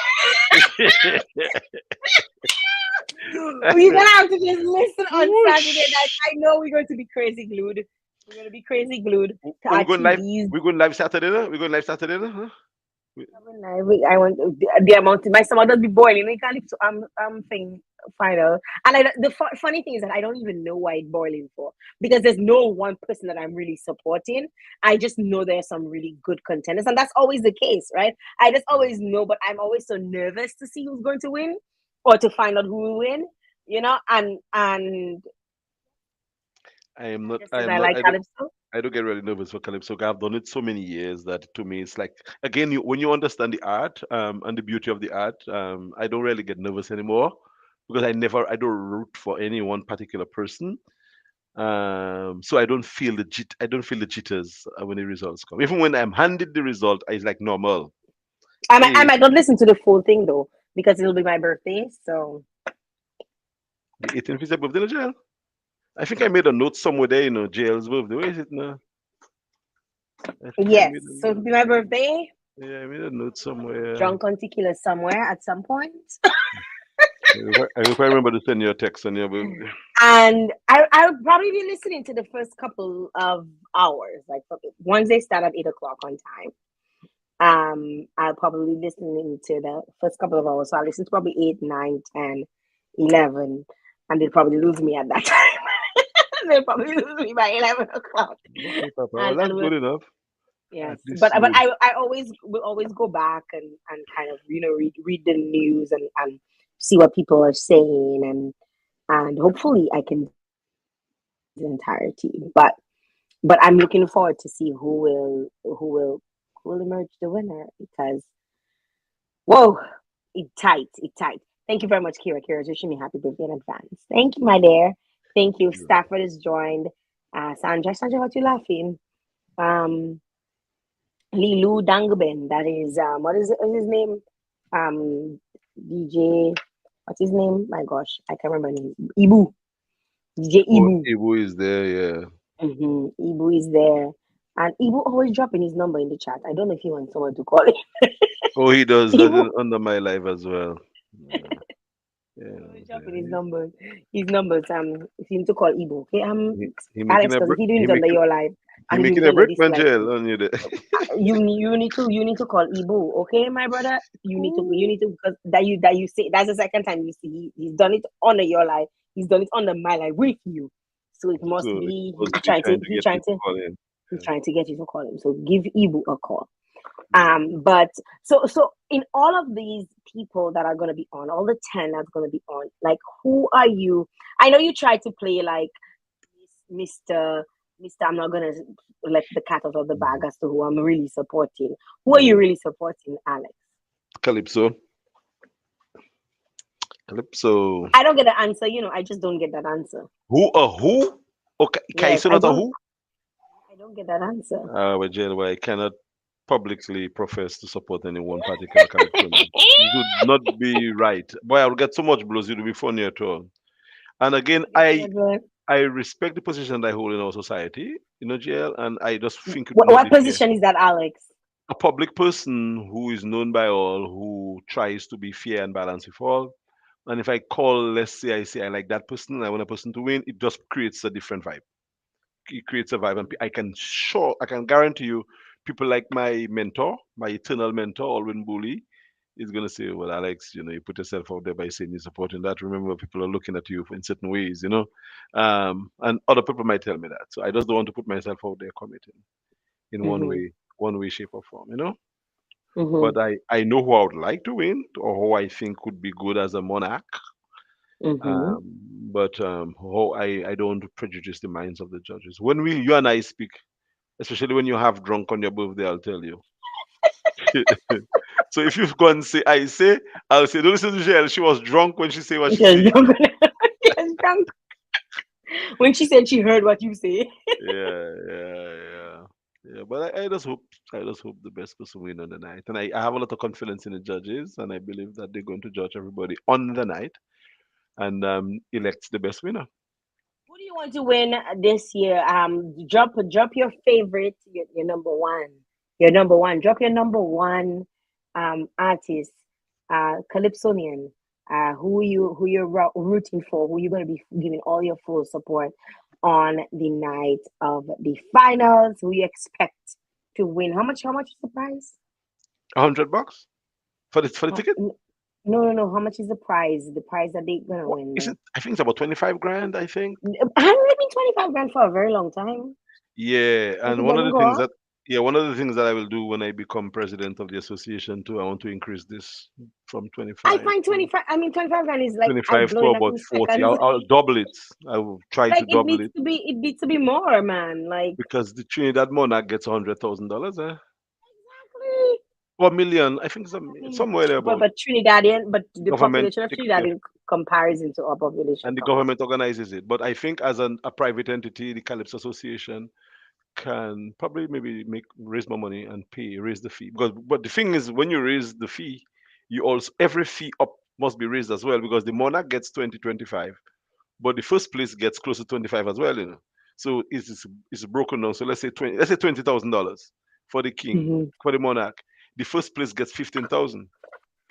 We're gonna have to just listen on Saturday night. Whoosh. I know we're going to be crazy glued. We're gonna be crazy glued to When our we going live, TVs. we're going live Saturday, no? We're going live Saturday, no? Huh? We- I want the amount. My stomach does be boiling. I can't. So I'm thing final. And the funny thing is that I don't even know why it's boiling for because there's no one person that I'm really supporting. I just know there's some really good contenders, and that's always the case, right? I just always know, but I'm always so nervous to see who's going to win or to find out who will win. You know, and I am not. just I because am I not. like Calypso. I do get really nervous for calypso. I've done it so many years that to me it's like again when you understand the art and the beauty of the art, I don't really get nervous anymore because I don't root for any one particular person. So I don't feel the jitters when the results come. Even when I'm handed the result, it's like normal. I Hey, might not listen to the full thing though because it'll be my birthday. So the 18th is a birthday, no, Jael? I think I made a note somewhere there, Jael's birthday. Where is it now? I think I yes, made a so it'll note. be my birthday. Yeah, I made a note somewhere. Drunk on tequila somewhere at some point. If I remember to send you a text on your birthday. And I'll probably be listening to the first couple of hours, like once they start at 8 o'clock on time. I'll probably be listening to the first couple of hours. So I'll listen to probably 8, 9, 10, 11, and they'll probably lose me at that time. They'll probably lose me by 11 o'clock. Okay, Papa. Well, that's And we'll good enough. Yes, At least but you will. I always will always go back and kind of read the news and see what people are saying and hopefully I can do it in its entirety. But I'm looking forward to see who will emerge the winner because whoa, it tight. Thank you very much, Kira. Kira's wishing me happy birthday in advance. Thank you, my dear. Thank you. Yeah. Stafford is joined. Sandra, what you laughing? Um, Lilu Dangben. That is what's his name? DJ. What's his name? My gosh, I can't remember his name. Ibu. DJ Oh, Ibu. Ibu is there. Yeah. Ibu is there. And Ibu always dropping his number in the chat. I don't know if he wants someone to call him. Oh, he does that Ibu under my life as well. Yeah. always dropping his Yeah. numbers. His numbers. If you need to call Ibu, okay. He making Alex, a because if break. he doing it under your life, He and he making need to a know break, this man, life, Jael, on you there. you need to call Ibu, okay, my brother. You need to because that you say that's the second time you see he's done it under your life. He's done it under my life with you. So it must So it be must he be trying to trying to he get trying me to to call in. he's trying to get you to call him. So give Ibu a call. Yeah. But so in all of these people that are gonna be on, all the 10 that's gonna be on, like who are you? I know you try to play like Mr. Mr. I'm not gonna let the cat out of the bag as to who I'm really supporting. Who are you Mm. really supporting, Alex? Calypso. Calypso. I don't get the answer, I just don't get that answer. Who a who? Okay, Yes, Kaiso not a who? I don't get that answer. Well, Jael, well, I cannot publicly profess to support any one particular Calypso. It would not be right. Boy, I would get so much blows. It would be funny at all. And again, You get so much blood. I respect the position that I hold in our society, Jael, and I just think it would not What be fair. position is that, Alex? A public person who is known by all, who tries to be fair and balanced with all. And if I call, let's say I say I like that person, I want a person to win, it just creates a different vibe. It creates a vibe, and I can guarantee you, people like my mentor, my eternal mentor, Alwyn Bully, is gonna say, "Well, Alex, you put yourself out there by saying you're supporting that. Remember, people are looking at you in certain ways. And other people might tell me that. So I just don't want to put myself out there committing in Mm-hmm. one way, shape, or form. Mm-hmm. But I know who I would like to win, or who I think could be good as a monarch. Mm-hmm. Um, but how I don't want to prejudice the minds of the judges. When you and I speak, especially when you have drunk on your birthday, I'll tell you. So if you've gone say I say, I'll say, don't listen to Jael. She was drunk when she say what she Yes, say. drunk. Yes, drunk. When she said she heard what you say. Yeah, yeah, yeah. Yeah, but I just hope the best person win on the night. And I have a lot of confidence in the judges, and I believe that they're going to judge everybody on the night and elect the best winner. Who do you want to win this year? Drop your favorite, your number one, your number one. Drop your number one artist, Calypsonian. Who you're rooting for? Who you're going to be giving all your full support on the night of the finals? Who you expect to win? How much is the prize? $100 for the ticket. No, no, no. How much is the prize? The prize that they're gonna What win. is it? I think it's about 25 grand. I think. I haven't been 25 grand for a very long time. Yeah, Think and it doesn't go up? one of the things that I will do when I become president of the association too, I want to increase this from I 25 find to 25. I mean, 25 grand is like I 25 blow to in a about few 40. seconds. I'll double it. I will try to Like it double needs it to be. It needs to be more, man. Like because the Trinidad monarch gets $100,000, eh? exactly. 1 million, I think I mean, somewhere there about but Trinidadian, but the government population of take care Trinidad in comparison to our population, and the come on. government organizes it. But I think as a private entity, the Calypso Association can probably maybe raise more money and raise the fee but the thing is when you raise the fee you also every fee up must be raised as well because the monarch gets 20-25 but the first place gets close to 25 as well. So it's broken down. So let's say $20,000 for the king, Mm-hmm. for the monarch. The first place gets 15,000.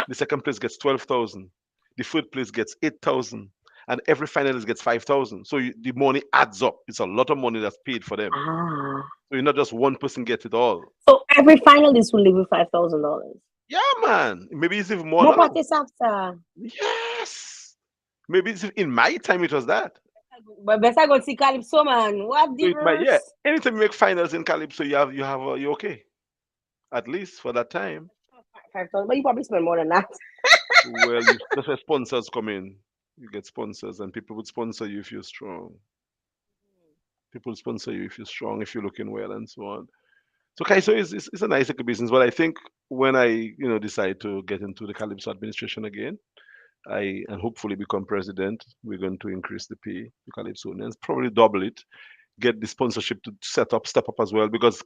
The second place gets 12,000. The third place gets 8,000. And every finalist gets 5,000. So the money adds up. It's a lot of money that's paid for them. Ah. So you're not just one person gets it all. So every finalist will leave with $5,000. Yeah, man. Maybe it's even more More now. parties after. Yes. Maybe in my time it was that. But best I go see Calypso, man. What So it might, yeah. diverse? Anytime you make finals in Calypso, you're okay. at least for that time. 5,000, but you probably spend more than that. Well, that's where sponsors come in. You get sponsors, and people would sponsor you if you're strong. People sponsor you if you're strong, if you're looking well, and so on. So Kaiso is a nice little business, but I think when I decide to get into the Calypso administration again, I and hopefully become president, we're going to increase the pay to Calypsonians, probably double it, get the sponsorship to step up as well, because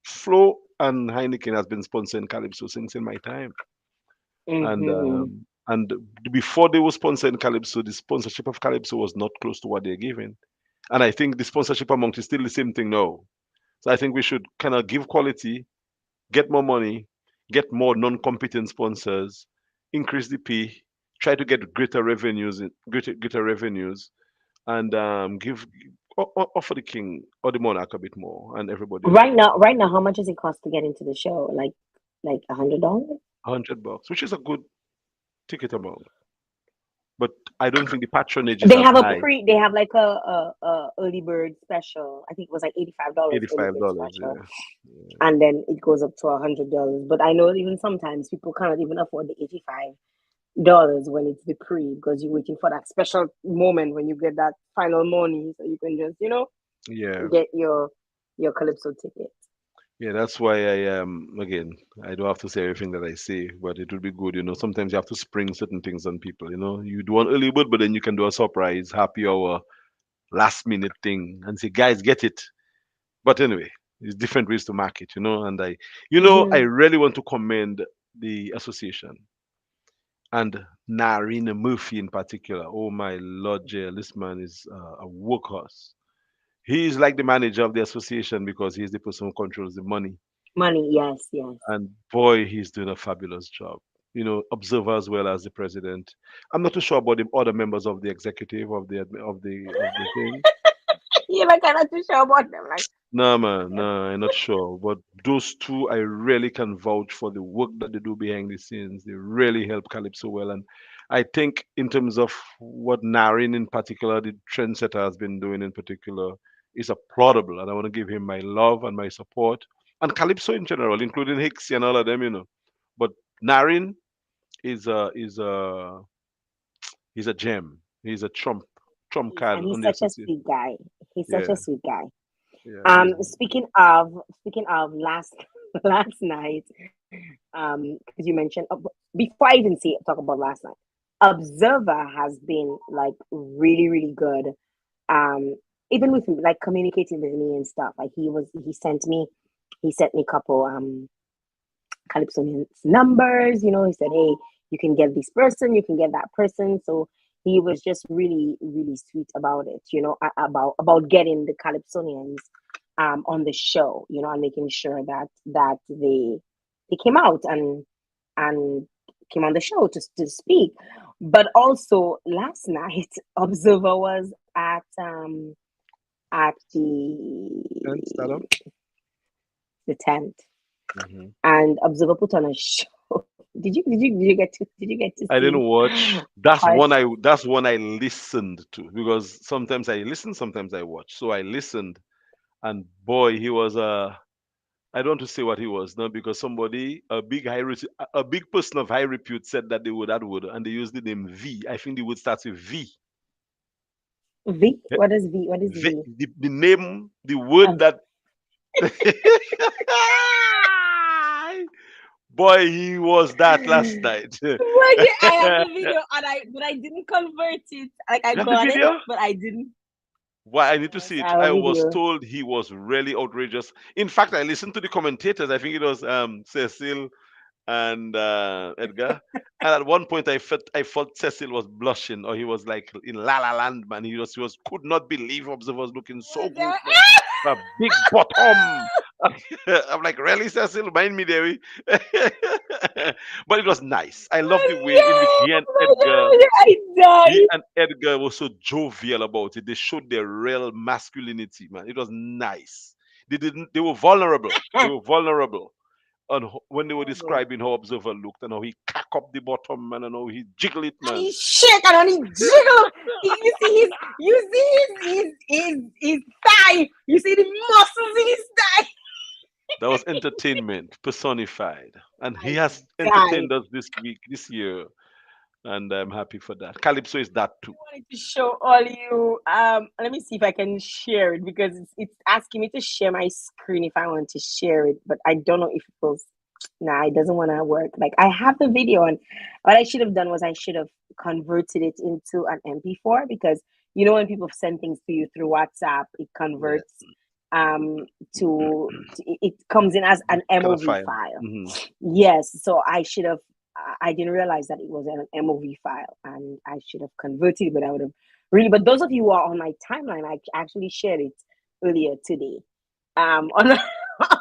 Flo and Heineken has been sponsoring Calypso since in my time, and Mm-hmm. before they were sponsoring Calypso, the sponsorship of Calypso was not close to what they're giving, and I think the sponsorship amount is still the same thing now. So I think we should kind of give quality, get more money, get more non-competent sponsors, increase the P, try to get greater revenues, greater revenues, and offer the king or the monarch a bit more, and everybody will get Right now, how much does it cost to get into the show? Like $100? $100, which is a good ticket amount. But I don't think the patronage is They as have a high. they have like a early bird special. I think it was like $85 early $85, bird special, yeah. Yeah. and then it goes up to $100. But I know even sometimes people cannot even afford the $85 when it's the pre, because you're waiting for that special moment when you get that final money, so you can just Yeah. get your Calypso ticket. Yeah, that's why I again, I don't have to say everything that I say, but it would be good, Sometimes you have to spring certain things on people, You do an early bird, but then you can do a surprise, happy hour, last minute thing and say, guys, get it. But anyway, it's different ways to market, and I Hmm. really want to commend the association and Narina Murphy in particular. Oh my Lord, Jael, this man is a workhorse. He is like the manager of the association because he's the person who controls the money. Money, yes, yes. And boy, he's doing a fabulous job. Observer as well as the president. I'm not too sure about the other members of the executive of the thing. You're like, I'm not too sure about them. Like, No, man, no, I'm not sure. But those two, I really can vouch for the work that they do behind the scenes. They really help Calypso well. And I think, in terms of what Narin in particular, the trendsetter has been doing in particular, is applaudable. And I want to give him my love and my support. And Calypso in general, including Hicks and all of them. But Narin is a he's a gem. He's a trump card and on he's the such a association. sweet guy. He's such Yeah, a sweet guy. yeah, he's Speaking of last night, because you mentioned, before I even talk about last night, Observer has been like really really good. Um, Even with me, like communicating with me and stuff. Like he sent me a couple Calypsonian's numbers. He said, "Hey, you can get this person, you can get that person." So he was just really, really sweet about it. About getting the Calypsonians on the show. And making sure that they came out and came on the show to speak. But also last night, Observer was at and Stardom. the tent, Hmm. and Observer put on a show. Did you get to I see didn't watch. how That's one I listened to because sometimes I listen, sometimes I watch. So I listened, and boy, he was I don't want to say what he was now because somebody a big person of high repute said that they would add word and they used the name V. I think the word starts with V. V? Yeah, What is V V? the name, the word that boy, he was that last night. You Well, yeah, I have the video, but I didn't convert it. Like I have the got it, video? but I didn't. Why I need to Yes, see I it. have a I was video. told he was really outrageous. In fact, I listened to the commentators. I think it was Cecil and Edgar. And at one point, I felt Cecil was blushing, or he was like in La La Land, man. He was could not believe Observer was looking so Was good, there? man. A big bottom. I'm like, really, Cecil? Mind me, Dewi. But it was nice. I love the way in which Yes, he and my Edgar God, I he died. and Edgar were so jovial about it. They showed their real masculinity, man. It was nice. They didn't. They were vulnerable. They were vulnerable. And when they were Horrible. describing how Observer looked and how he cock up the bottom, man, and how he jiggle it, And man. he shake and he jiggle. You see his thigh. You see the muscles in his thigh. That was entertainment personified, and he I has died. entertained us this week, this year, and I'm happy for that. Calypso is that too. Wanted to show all you. Let me see if I can share it because it's asking me to share my screen if I want to share it, but I don't know if it will. Nah, it doesn't want to work. Like I have the video, and what I should have done was I should have converted it into an MP4 because you know when people send things to you through WhatsApp, it Yeah, converts um it comes in as an kind of MOV file. file. Hmm. Yes, so I should have. I didn't realize that it was an MOV file, and I should have converted it. But I would have really. But those of you who are on my timeline, I actually shared it earlier today. On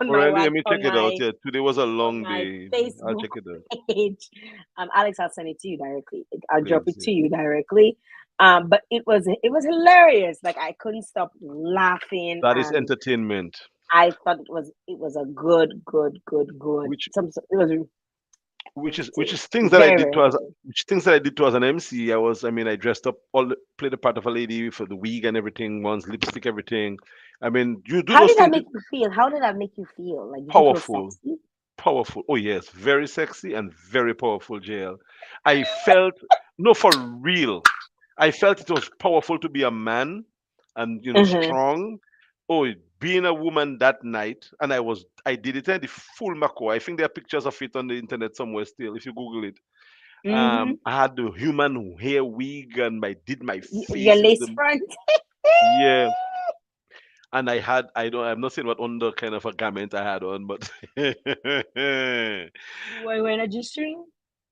on Oh, my really? what Let me check on it out. my Yeah, today was a on long my day. I'll Facebook check it out. page. Alex, I'll send it to you directly. I'll drop Please. it Yeah. to you directly. But it was hilarious. Like I couldn't stop laughing, That is and entertainment. I thought it was a good. Which It was which is things that I very did very to as entertaining. which things that I did to as an MC. I dressed up played the part of a lady for the wig and everything, once lipstick, everything. I mean, you do How those did that things. make you feel? How did that make you feel? Like, did you feel Powerful, sexy? powerful. Oh yes, very sexy and very powerful, JL. I felt, no, for real. I felt it was powerful to be a man and Mm-hmm. strong. Oh, being a woman that night, and I did it in the full Mako. I think there are pictures of it on the internet somewhere still, if you Google it. Mm-hmm. I had the human hair wig, and I did my Your faces. lace front. Yeah, and I'm not saying what under kind of a garment I had on, but You were wearing a G-string.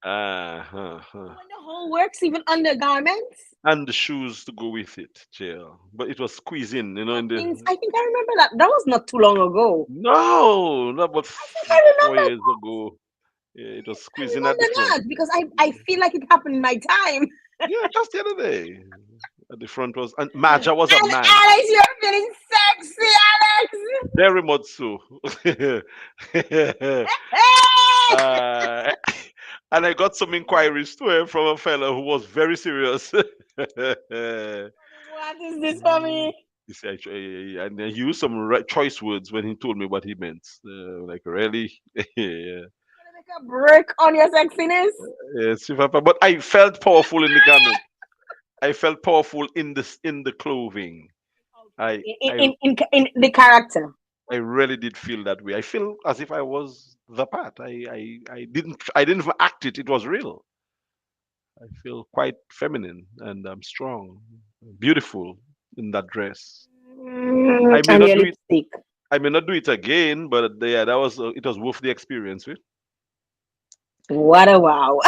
uh-huh. Oh, and the whole works even undergarments. And the shoes to go with it, jail. But it was squeezing, That in the. means I think I remember that. That was not too long ago. No, not but I think I 4 remember years that. ago. Yeah, it was I squeezing at the remember front. that because I feel like it happened in my time. Yeah, just the other day. At the front was, and Maja was a And man. Alex, you're feeling sexy, Alex. Very much so. Hey! uh, and I got some inquiries too from a fellow who was very serious. What is this for me? He said, and he used some choice words when he told me what he meant. Like, really? Yeah. Gonna make a break on your sexiness. Yes, but I felt powerful in the garment. I felt powerful in the clothing. I In, I in, in, in the character. I really did feel that way. I feel as if I was the part. I didn't even act it. It was real. I feel quite feminine and strong, beautiful in that dress. I may And not your do it. lipstick. I may not do it again, but yeah, that was it was worth the experience. What a wow.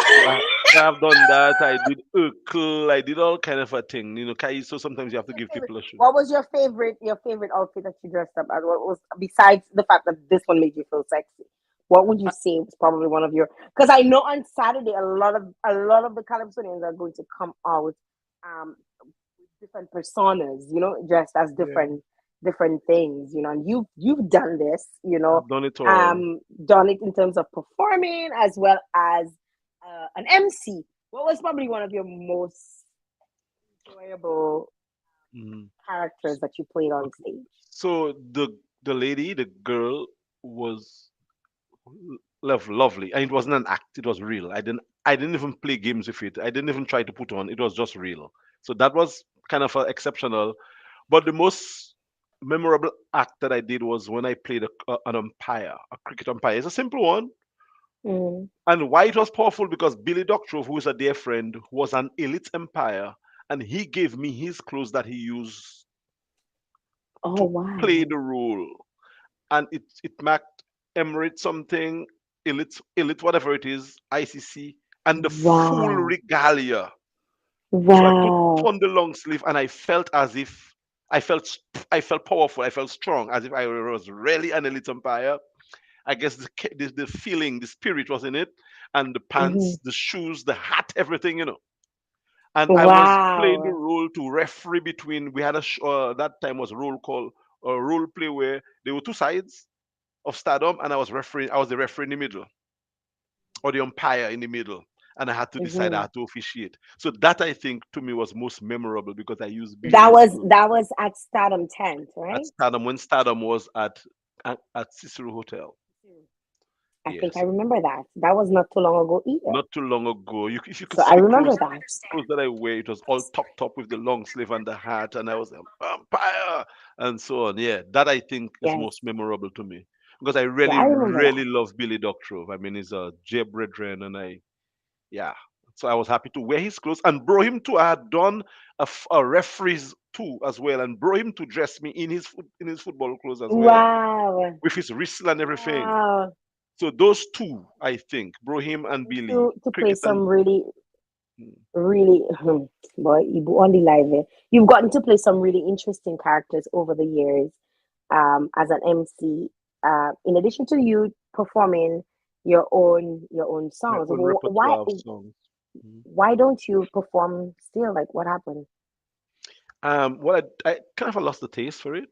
I have done that. I did Urkel. I did all kind of a thing. Kai, so sometimes you have to give people a show. What was your favorite outfit that you dressed up as? What was besides the fact that this one made you feel sexy? What would you say was probably one of your? Because I know on Saturday a lot of the Calypsonians are going to come out with different personas, dressed as Yeah, different things, and you've done this, I've done it all. done it in terms of performing as well as an MC. What was probably one of your most enjoyable Mhm. characters that you played on Okay. stage? So the girl was lovely, and it wasn't an act. It was real. I didn't even play games with it. I didn't even try to put on. It was just real. So that was kind of exceptional. But the most memorable act that I did was when I played an umpire, a cricket umpire. It's a simple one. Mm. And why it was powerful, because Billy Doctorow, who is a dear friend, was an elite umpire, and he gave me his clothes that he used Oh to play wow! the role. And it marked Emirate something, elite, whatever it is, ICC, and the full Wow! regalia. So I put Wow! on the long sleeve, and I felt as if I felt powerful. I felt strong, as if I was really an elite umpire. I guess the feeling, the spirit was in it, and the Mhm. pants, the shoes, the hat, everything. And I was playing the Wow! role to referee between. We had that time was roll call or role play where there were two sides of Stardom, and I was refereeing. I was the referee in the middle, or the umpire in the middle, and I had to decide. I Mhm. had to officiate. So that, I think, to me, was most memorable because I used That Billy's was clothes that was at Stardom 10th, at right? Stardom when Stardom was at. at Cicero Hotel. I think I Yes, remember that. That was not too long ago either. not too long ago. If you could So see I the remember clothes, that. clothes that I wear, it was all topped up with the long sleeve and the hat, and I was a vampire and so on. Yeah, that I think is Yes. most memorable to me because I Yeah, really, I remember really that. love Billy Doctrove. I mean, he's a J brethren, and yeah. So I was happy to wear his clothes and brought him to. I had done a referee's too as well, and brought him to dress me in his football clothes as well, Wow. with his whistle and everything. Wow. So those two, I think, Brohim and Billy, To play cricket and some really, mm, really, boy, you on the live. You've gotten to play some really interesting characters over the years, as an MC. In addition to you performing your own my songs, own why repertoire of songs. Mhm. why don't you perform still? Like, what happened? Well, I kind of lost the taste for it.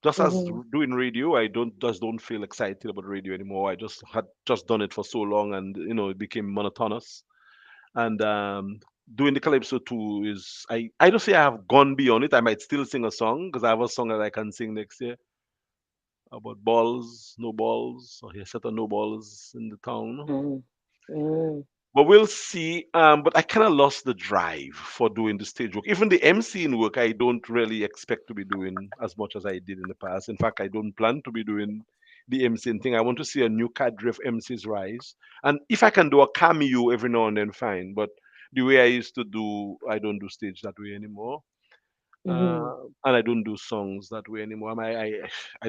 Just as Mm-hmm. doing radio, I don't feel excited about radio anymore. I just had just done it for so long, and it became monotonous. And doing the calypso too is I don't say I have gone beyond it. I might still sing a song because I have a song that I can sing next year about balls, no balls, or a set of no balls in the town. Mm-hmm. But we'll see. But I kind of lost the drive for doing the stage work. Even the MCing work, I don't really expect to be doing as much as I did in the past. In fact, I don't plan to be doing the MCing thing. I want to see a new cadre of MCs rise. And if I can do a cameo every now and then, fine. But the way I used to do, I don't do stage that way anymore. Mm-hmm. And I don't do songs that way anymore. I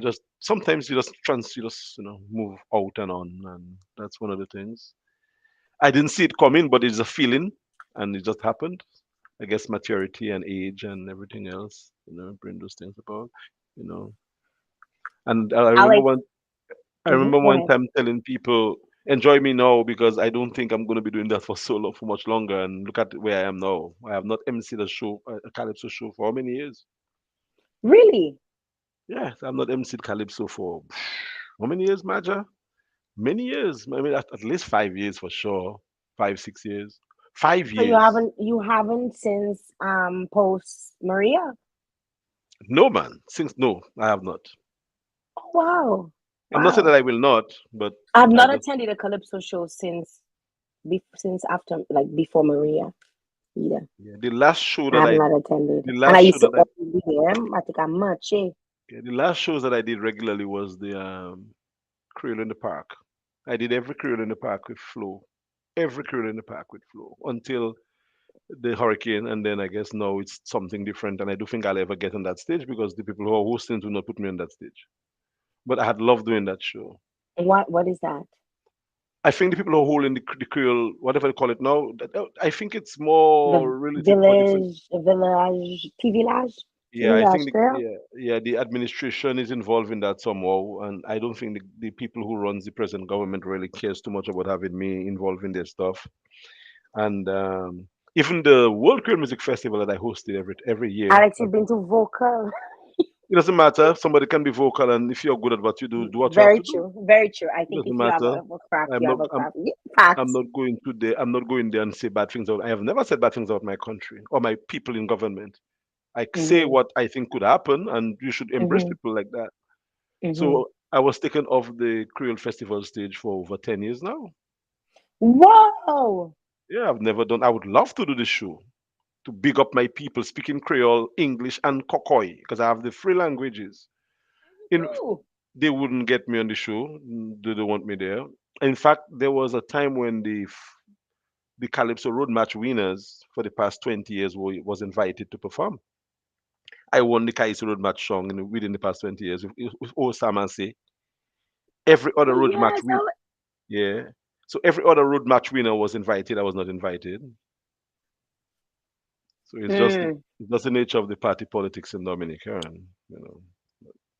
just sometimes you just move out and on, and that's one of the things. I didn't see it coming, but it's a feeling, and it just happened. I guess maturity and age and everything else, bring those things about, you know. And Alex, I remember go one ahead. time telling people, "Enjoy me now," because I don't think I'm going to be doing that for so long, for much longer. And look at where I am now. I have not emceed a show, a Calypso show, for how many years? Really? Yes, I'm not emceed Calypso for how many years, Maja? Many years. I mean, at least 5 years for sure. 5, 6 years. five So you years. haven't since post Maria? No, man. Since no, I have not. Oh, wow. I'm not saying that Wow. I will not, but I've I not just attended a Calypso show since after, like, before Maria either. yeah, I have not attended. the And I last show used to that I always be there. I think I'm much, eh? yeah, the last shows that I did regularly was the Creole in the Park. I did every Creole in the Park with Flo. Every Creole in the Park with Flo until the hurricane, and then I guess now it's something different. And I do think I'll ever get on that stage because the people who are hosting do not put me on that stage. But I had loved doing that show. What is that? I think the people who are holding the Creole, whatever they call it now, I think it's The more relative for different. T Yeah, I village think girl. the administration is involved in that somehow, and I don't think the people who runs the present government really cares too much about having me involved in their stuff. And even the World Creole Music Festival that I hosted every year, Alex, you've been to vocal. it doesn't matter. Somebody can be vocal, and if you're good at what you do what you have Very to do. true. Very true. I It think doesn't if you have matter. a craft, I'm you not. have a I'm. craft. Yeah, I'm facts. not going to there. I'm not going there and say bad things. I have never said bad things about my country or my people in government. I say Mm-hmm. what I think could happen, and you should embrace Mm-hmm. people like that. Mm-hmm. So I was taken off the Creole Festival stage for over 10 years now. Whoa! Yeah, I've never done. I would love to do this show to big up my people speaking Creole, English, and Kokoi because I have the three languages. In Ooh. They wouldn't get me on the show. They don't want me there. In fact, there was a time when the Calypso Road Match winners for the past 20 years was invited to perform. I won the Calypso Road Match song within the past 20 years with Osama say. Every Oh other road match yes. win, yeah. So every other road match winner was invited. I was not invited. So Hmm. it's just the nature of the party politics in Dominica, and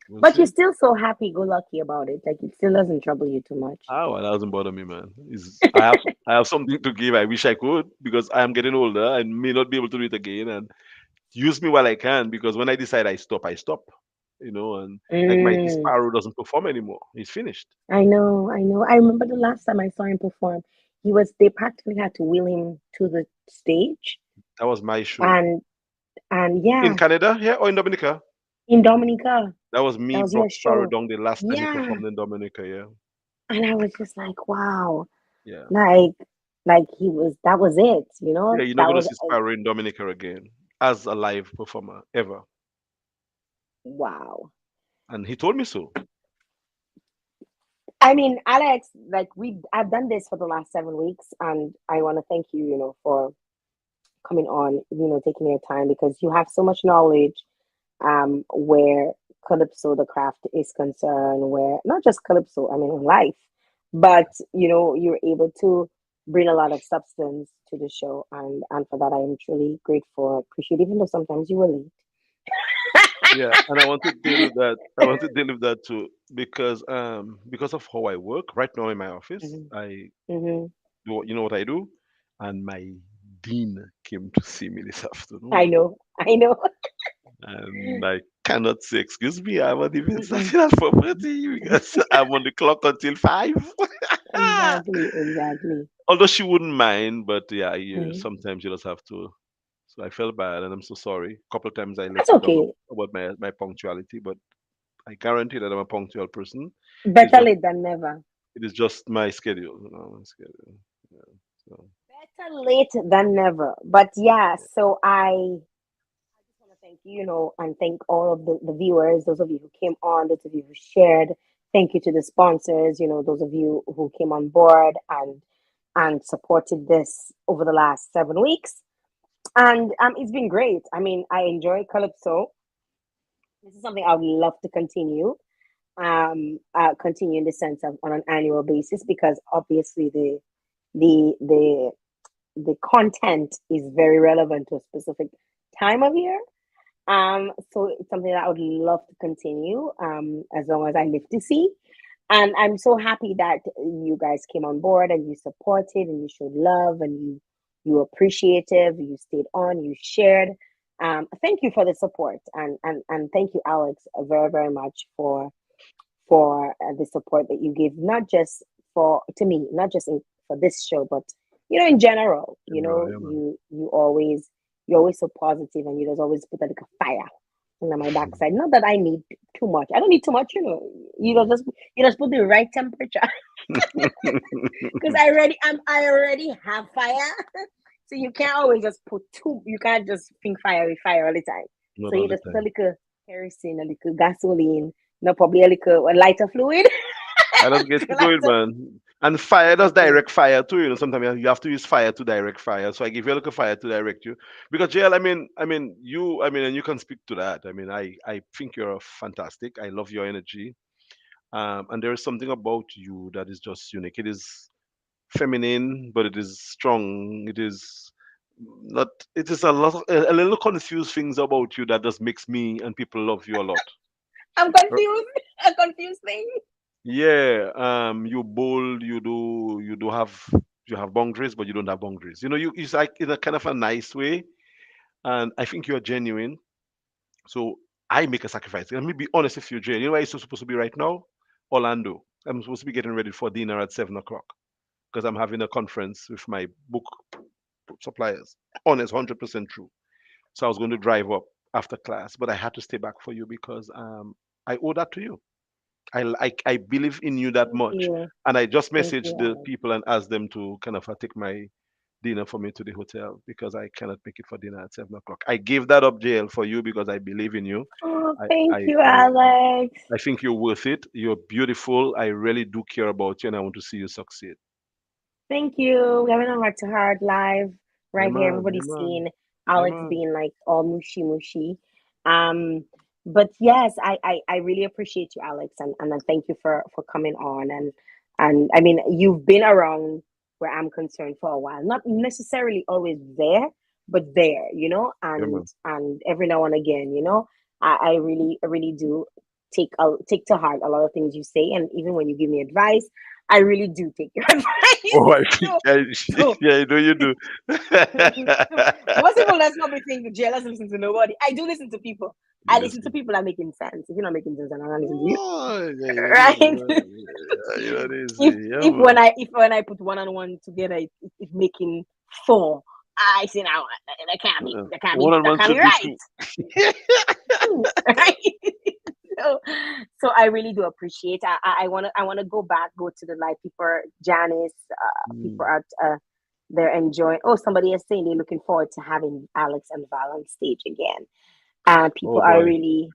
we'll But you're see. still so happy-go-lucky about it. Like, it still doesn't trouble you too much. Well, that doesn't bother me, man. I have something to give. I wish I could because I am getting older and may not be able to do it again. And use me while I can because when I decide I stop, I stop. And like Mighty Mm. Sparrow doesn't perform anymore. He's finished. I know, I know. I remember the last time I saw him perform, they practically had to wheel him to the stage. That was my show And in yeah, Canada, yeah, or in Dominica. in Dominica. That was That me, was your Brock Sparrow, show. down the last time he Yeah. performed in Dominica. Yeah, And I was just like, wow. yeah, Like he was, that was it, yeah. You're not that gonna was see Sparrow in Dominica again as a live performer ever. wow. And he told me so. I mean, Alex, like I've done this for the last 7 weeks, and I want to thank you, for coming on, taking your time, because you have so much knowledge, where Calypso, the craft, is concerned, where not just Calypso, I mean, in life, but you're able to bring a lot of substance to the show, and for that I am truly grateful, appreciate, even though sometimes you were late. Yeah, and I want to deal with that. I want to deal with that too because of how I work right now in my office. Hmm. I Hmm. do you know what I do? And my dean came to see me this I afternoon, know, I know. and I cannot say excuse me. I haven't even Mm-mm. started at 4:30 because I'm on the clock until 5. Exactly, exactly. Although she wouldn't mind, but yeah, Mhm. sometimes you just have to. So I felt bad, and I'm so sorry. A couple of times I let That's you down okay. about my punctuality, but I guarantee that I'm a punctual person. It's Better just late than never. it is just my schedule, my schedule. Yeah. So Better late than never. But yeah, so I just want to thank you, and thank all of the viewers, those of you who came on, those of you who shared. Thank you to the sponsors, those of you who came on board and supported this over the last 7 weeks. And it's been great. I mean, I enjoy Calypso. This is something I would love to continue in the sense of on an annual basis, because obviously the the the content is very relevant to a specific time of year. So it's something that I would love to continue, as long as I live to see. And I'm so happy that you guys came on board and you supported and you showed love and you were appreciative, you stayed on, you shared. Thank you for the support, and thank you, Alex, very, very much for the support that you give, not just for to me, not just for this show, but in general. yeah, man. You're always so positive, and you just always put like a fire on my backside. Not that I need too much. I don't need too much. You just put the right temperature, because I already have fire. So you can't always just put too. You can't just think fire with fire all the time. Not So all you the just put a time. little kerosene, a little gasoline, probably a little lighter fluid. I just get to do it, Lighter, man. And fire lighter does fluid. direct fire too. Sometimes you have to use fire to direct fire. So I give you a little fire to direct you. Because Jael, and you can speak to that. I think you're fantastic. I love your energy. And there is something about you that is just unique. It is feminine, but it is strong. It is not. It is a little confused things about you that just makes me and people love you a lot. I'm confused. A confused thing. Yeah, you bold, you have boundaries, but you don't have boundaries. It's like in a kind of a nice way, and I think you're genuine. So I make a sacrifice. Let me be honest with you, Jay. You know where I'm supposed to be right now? Orlando. I'm supposed to be getting ready for dinner at 7 o'clock because I'm having a conference with my book suppliers. Honest, 100% true. So I was going to drive up after class, but I had to stay back for you because I owe that to you. I believe in you that Thank much. you. And I just Thank messaged you, the Alex. people and asked them to kind of take my dinner for me to the hotel because I cannot make it for dinner at 7 o'clock. I gave that up, JL, for you because I believe in you. Oh, I thank I you, I, Alex. I think you're worth it. You're beautiful. I really do care about you and I want to see you succeed. Thank you. We're having a heart to heart live Yeah right here. man, yeah Everybody's man, seeing yeah Alex man. being like all mushy mushy. Um, but yes, I really appreciate you, Alex, and I thank you for coming on, and I mean, you've been around where I'm concerned for a while. Not necessarily always there, but there, Yeah and man. every now and again, I really do take to heart a lot of things you say, and even when you give me advice, I really do take your advice. Oh, I think So, so, yeah, I know you do. so most people, let's not be thinking jealous listen to nobody. I do listen to people. You I listen to listen. people that are making sense. If you're not making sense, I'm not listen to you. Oh, yeah, Right? you know this. if Yeah, if man. when I put one and one together, it making four. I see now. That can't be. That can't be. One and That one can't be should be right. two. Right? so, so I really do appreciate. I wanna go back, go to the live. People, Janice, people Mm. are they're enjoying. Oh, somebody is saying they're looking forward to having Alex and Val on stage again. And people Oh are boy.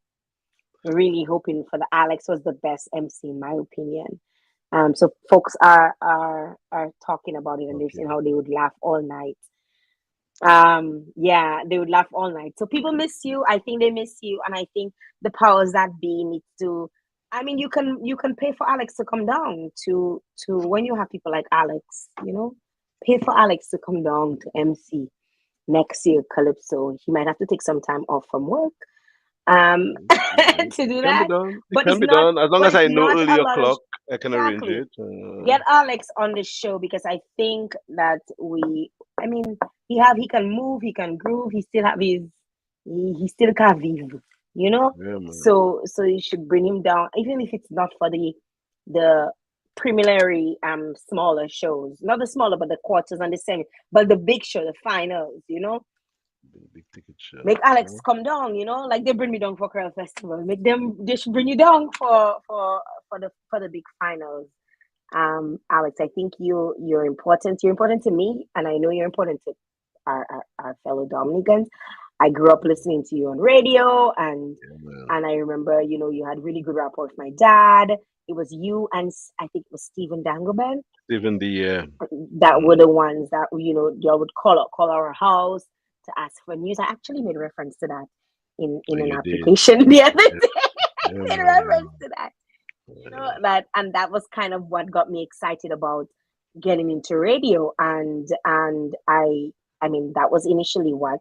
really hoping for the Alex was the best MC in my opinion. So folks are talking about it and they're saying Okay. how they would laugh all night. Yeah, they would laugh all night. So people miss you. I think they miss you, and I think the powers that be needs to. I mean, you can pay for Alex to come down to when you have people like Alex, pay for Alex to come down to MC next year, Calypso. He might have to take some time off from work to It do can be that, done. It but can it's be not. done. As long But as it's I know not a early lot of o'clock, I can arrange exactly. it. Get Alex on the show because I think that I mean, he can move, he can groove, he still have his, he still can vive, you know. Yeah, man. So you should bring him down, even if it's not for the preliminary smaller shows, not the smaller, but the quarters and the semi, but the big show, the finals, Big ticket show. Make Alex Huh? come down, like they bring me down for Curl Festival. Make them they should bring you down for the big finals. Alex, I think you're important. You're important to me, and I know you're important to our fellow Dominicans. I grew up listening to you on radio, and Yeah, man. and I remember, you had really good rapport with my dad. It was you and I think it was Stephen Dangleben Even the that were mm, the ones that y'all would call our house to ask for news. I actually made reference to that in an you did. application the other Yeah, day. yeah, Made man. reference to that. That was kind of what got me excited about getting into radio, and I mean that was initially what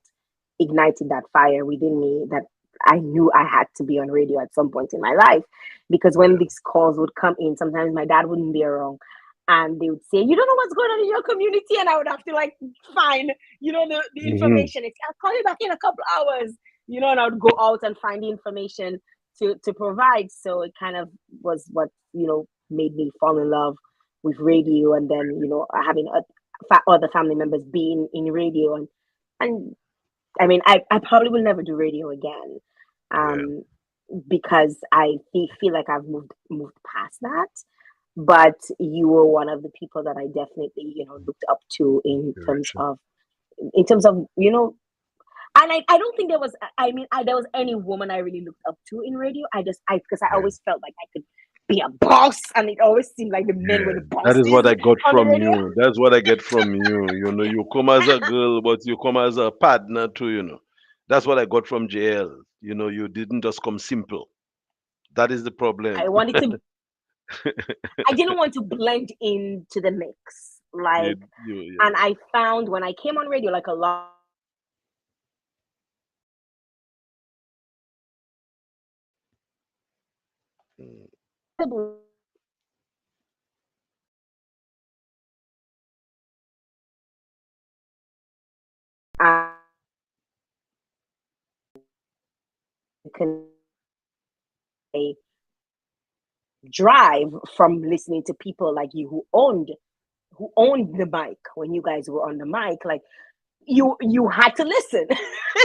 ignited that fire within me that I knew I had to be on radio at some point in my life, because when Yeah. these calls would come in, sometimes my dad wouldn't be around and they would say, "You don't know what's going on in your community," and I would have to like find the Hmm. information. I'll call you back in a couple hours, and I would go out and find the information to provide. So it kind of was what made me fall in love with radio, and then having other family members being in radio, and I mean I probably will never do radio again, Yeah. um, because I feel like I've moved past that. But you were one of the people that I definitely looked up to Direction. in terms of and I don't think there was, I mean, there was any woman I really looked up to in radio. Because I Yeah. always felt like I could be a boss, and it always seemed like the men were Yeah. the That is what bosses I got on the from radio. you. That's what I get from you. You come as a girl, but you come as a partner too. That's what I got from Jael. You didn't just come simple. That is the I problem. wanted to, I didn't want to blend into the mix. You, Like, and yeah. I found when I came on radio, like a lot Mm. of I can drive from listening to people like you who owned the mic when you guys were on the mic. Like you had to listen.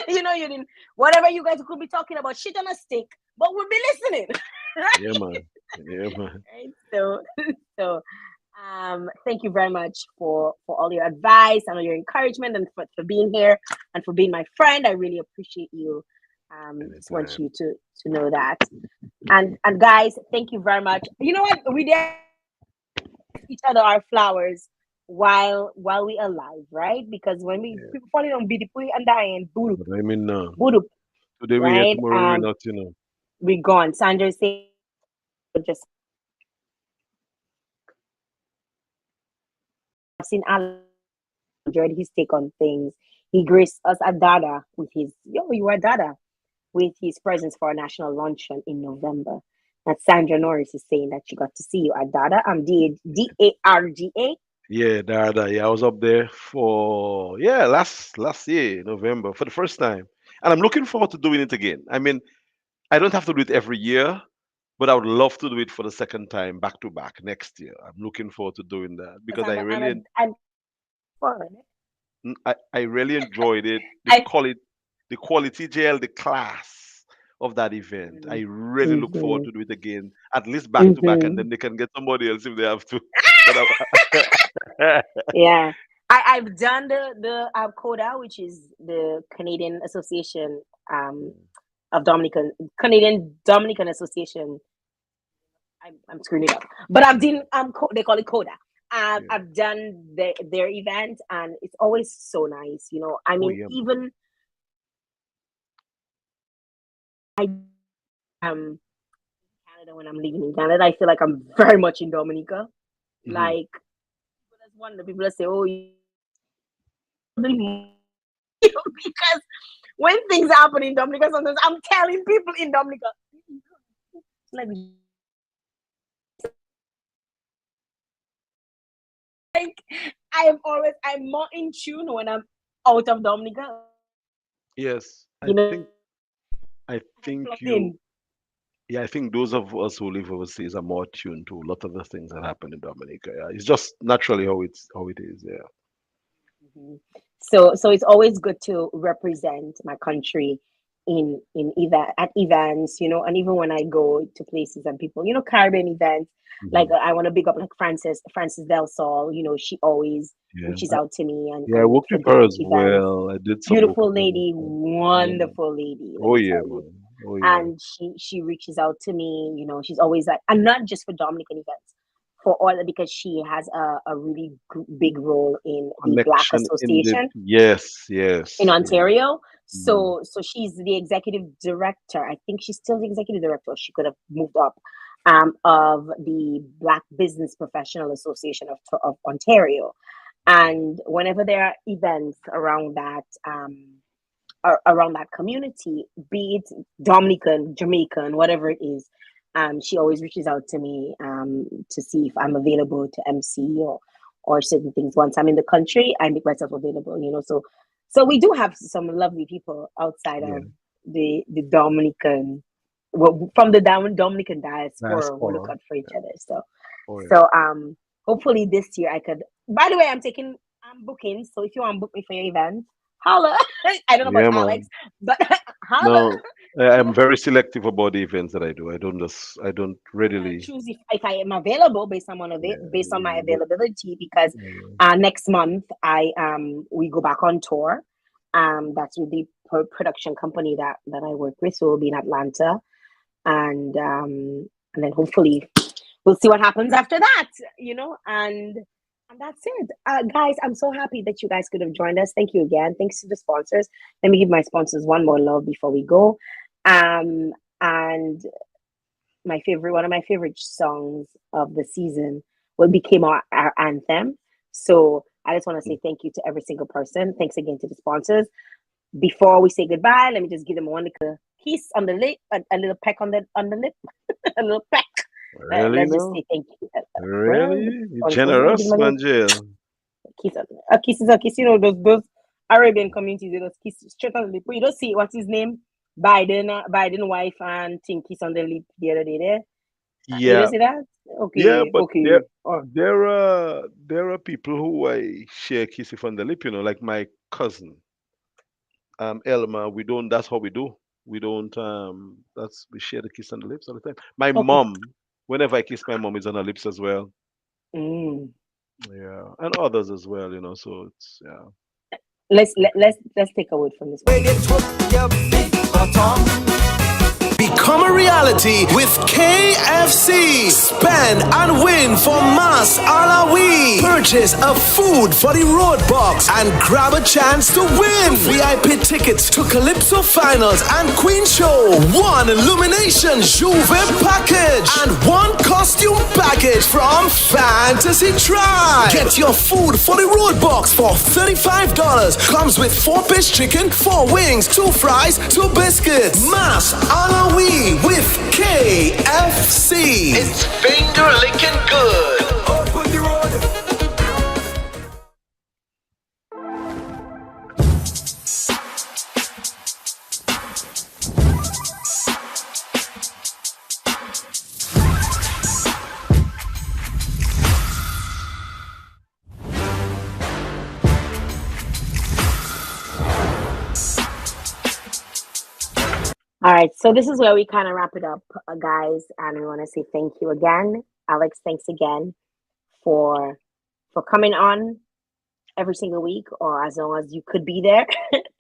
You didn't, whatever you guys could be talking about, shit on a stick, but we'll be listening. Yeah, Right? man. Yeah, man. Right? So thank you very much for all your advice and all your encouragement, and for being here and for being my friend. I really appreciate you. Just want Anytime. you to know that. And guys, thank you very much. You know what? We did each other our flowers while we alive, right? Because when we Yeah. people falling on bidipui and dying, budup, But I mean, budup, today we here, right? tomorrow we not. We gone. Sandra say just I've seen Alan enjoyed his take on things. He graced us at Dada with his you are Dada with his presence for a national luncheon in November. And Sandra Norris is saying that she got to see you at Dada. I'm Darga. Yeah, Darda. Yeah, I was up there for last year, November, for the first time. And I'm looking forward to doing it again. I mean, I don't have to do it every year, but I would love to do it for the second time back to back next year. I'm looking forward to doing that Because because I I'm really I'm fun. I really enjoyed it. I The quality, Jael, the class of that event. I really look forward mm-hmm, to do it again, at least back to back, and mm-hmm. then they can get somebody else if they have to. But Yeah. I've done the CODA, which is the Canadian Association of Canadian Dominican Association. I'm screwing it up, but I've done they call it CODA. yeah. I've done their event, and it's always so nice. I Oh mean, yeah, man. even I Canada, when I'm living in Canada, I feel like I'm very much in Dominica. Hmm. Like, that's one of the people that say, "Oh, because when things happen in Dominica, sometimes I'm telling people in Dominica, like, I'm more in tune when I'm out of Dominica. Yes, You know, I I'm think plugged you. in. Yeah, I think those of us who live overseas are more tuned to a lot of the things that happen in Dominica. Yeah, it's just naturally how it is. Yeah. Mhm. So it's always good to represent my country at events, and even when I go to places and people, Caribbean events, like Hmm. I want to big up like Francis Del Sol, she always Yeah. reaches out to me Yeah, I and worked for with her different as events. well. I did some work Beautiful with her lady, before. Yeah. wonderful lady, let Oh me yeah, tell you. man. Oh yeah. And she reaches out to me, she's always like, and not just for Dominican events, for all, because she has a really big role in the Black Connection in the Association yes, in yes, yeah. Ontario. Mm. So she's the executive director. I think she's still the executive director. She could have moved up, of the Black Business Professional Association of Ontario. And whenever there are events around that community, be it Dominican, Jamaican, whatever it is, she always reaches out to me to see if I'm available to MC or certain things. Once I'm in the country, I make myself available. So we do have some lovely people outside Yeah. of the Dominican, well, from the Dominican diaspora who look Diaspora. out for each other. So Oh yeah. so hopefully this year I could. By the way, I'm booking. So if you want to book me for your event, holla. I don't know about Yeah, Alex, man. but holla. No, I'm very selective about the events that I do. I don't I'll readily. choose if I am available based on my Yeah. availability, because Yeah. next month we go back on tour. That's with the production company that I work with. So we'll be in Atlanta, and then hopefully we'll see what happens after that. And that's it, guys. I'm so happy that you guys could have joined us. Thank you again. Thanks to the sponsors. Let me give my sponsors one more love before we go. And one of my favorite songs of the season became our anthem. So I just want to say thank you to every single person. Thanks again to the sponsors. Before we say goodbye, let me just give them one little kiss on the lip, a little peck on the lip, a little peck. Really, Let's just no? say thank you. Well, the Really? You're sponsors, let me give generous, them a little man, Jael. kiss. A kiss is a kiss. Those Arabian communities, they just kiss straight on the lip. But you don't see what's his name? Biden wife and thing kiss on the lip the other day there. You Yeah, don't see that? yeah, Okay, but okay. Oh, there are people who I share kissy from the lip, like my cousin, Elma. We don't. That's how we do. We don't. That's we share the kiss on the lips all the time. My okay. mom, whenever I kiss my mom, is on her lips as well. Mm. Yeah, and others as well. So it's yeah. Let's take a word from this one. Become a reality with KFC. Spend and win for Mas Alawi. Purchase a food for the Roadbox and grab a chance to win VIP tickets to Calypso Finals and Queen Show. One Illumination Juve package and one costume package from Fantasy Tribe. Get your food for the Roadbox for $35. Comes with 4-piece chicken, 4 wings, 2 fries, 2 biscuits. Mas Alawi with KFC. It's finger licking good. Open the road. All right, so this is where we kind of wrap it up, guys, and we want to say thank you again, Alex. Thanks again for coming on every single week, or as long as you could be there.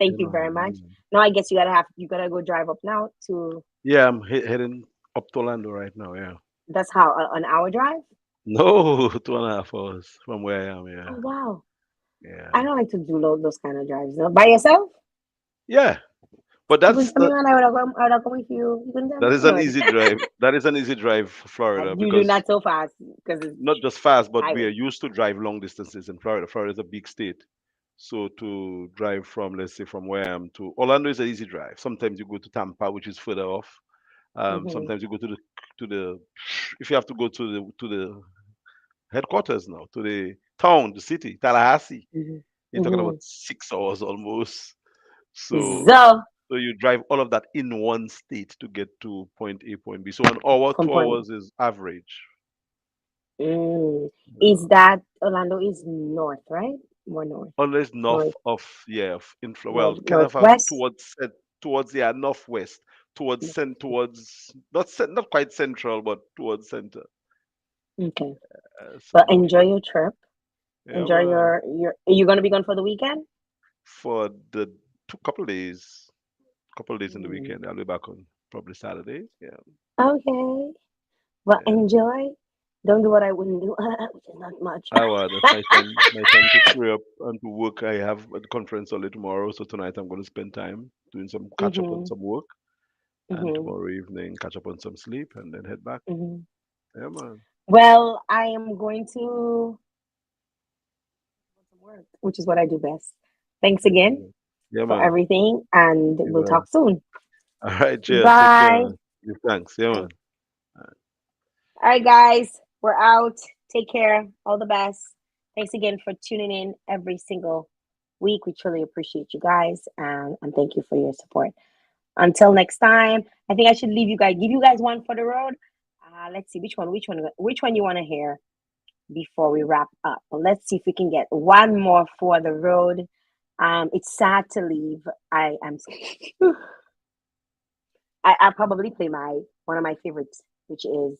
Thank Yeah, you very man. much. Now I guess you gotta go drive up now to. Yeah, I'm heading up to Orlando right now. Yeah. That's how an hour drive. No, 2.5 hours from where I am. Oh Yeah. wow, I Yeah. don't like to do those kind of drives. No? By yourself? Yeah. But You couldn't that's tell me when I would have come with you. You couldn't tell that me is an when. easy drive. That is an easy drive for Florida You doing because that so fast because it's not just fast, but we highway. are used to drive long distances in Florida. Florida is a big state. So to drive from, let's say, from where I am to Orlando is an easy drive. Sometimes you go to Tampa, which is further off. Hmm. Sometimes you go to the if you have to go to the headquarters now, to the town, the city, Tallahassee. Hmm. You're talking Hmm. about 6 hours almost. So So so you drive all of that in one state to get to point A, point B. So an hour, from two point. hours is average. Mm. Is Uh, that Orlando is north, right? More north, Unless north north, of well, kind of northwest. towards northwest, towards not quite central, but towards center. Okay. Well, So enjoy your trip. yeah, Enjoy man. your. Are you gonna be gone for the weekend? For the couple days in the Mm. weekend, I'll be back on probably Saturday. Yeah, Okay. Well, yeah. enjoy. Don't do what I wouldn't do, which is not much. That's my time to free up and to work. I have a conference early tomorrow, so tonight I'm going to spend time doing some catch up on Hmm. some work, and Hmm. tomorrow evening catch up on some sleep, and then head back. Hmm. Yeah, man. Well, I am going to work, which is what I do best. Thanks Yeah, again man. Yeah, for man. everything, and Yeah, we'll man. talk soon. All right, Jael. Take care, Bye. man. Give thanks. Yeah, Bye. man. All right, guys, we're out. Take care. All the best. Thanks again for tuning in every single week. We truly appreciate you guys, and thank you for your support. Until next time, I think I should give you guys one for the road. Let's see which one you want to hear before we wrap up. Well, let's see if we can get one more for the road. It's sad to leave. I am. I'll probably play my one of my favorites, which is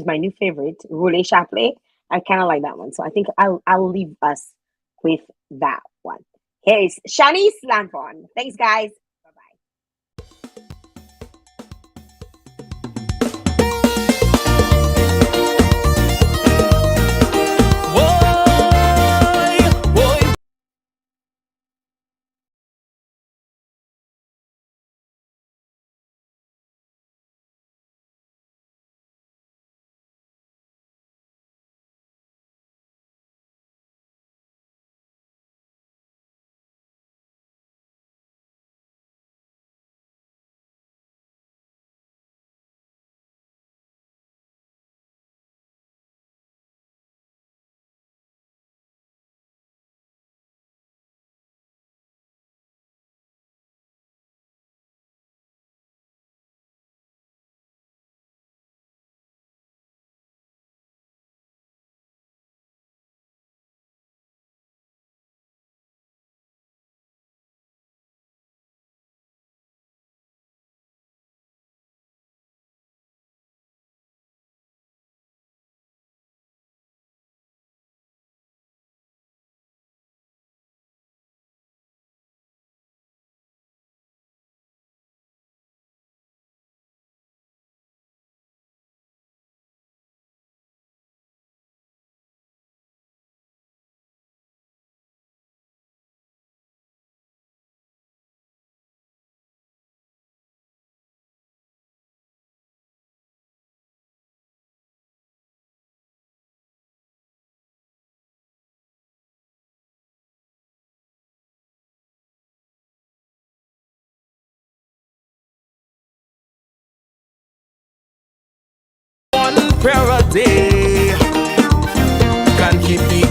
my new favorite, Roulet Chapelet. I kind of like that one, so I think I'll leave us with that one. Here is Shanice Lanfon. Thanks, guys. Bye bye. Boy, boy, one prayer a day can keep the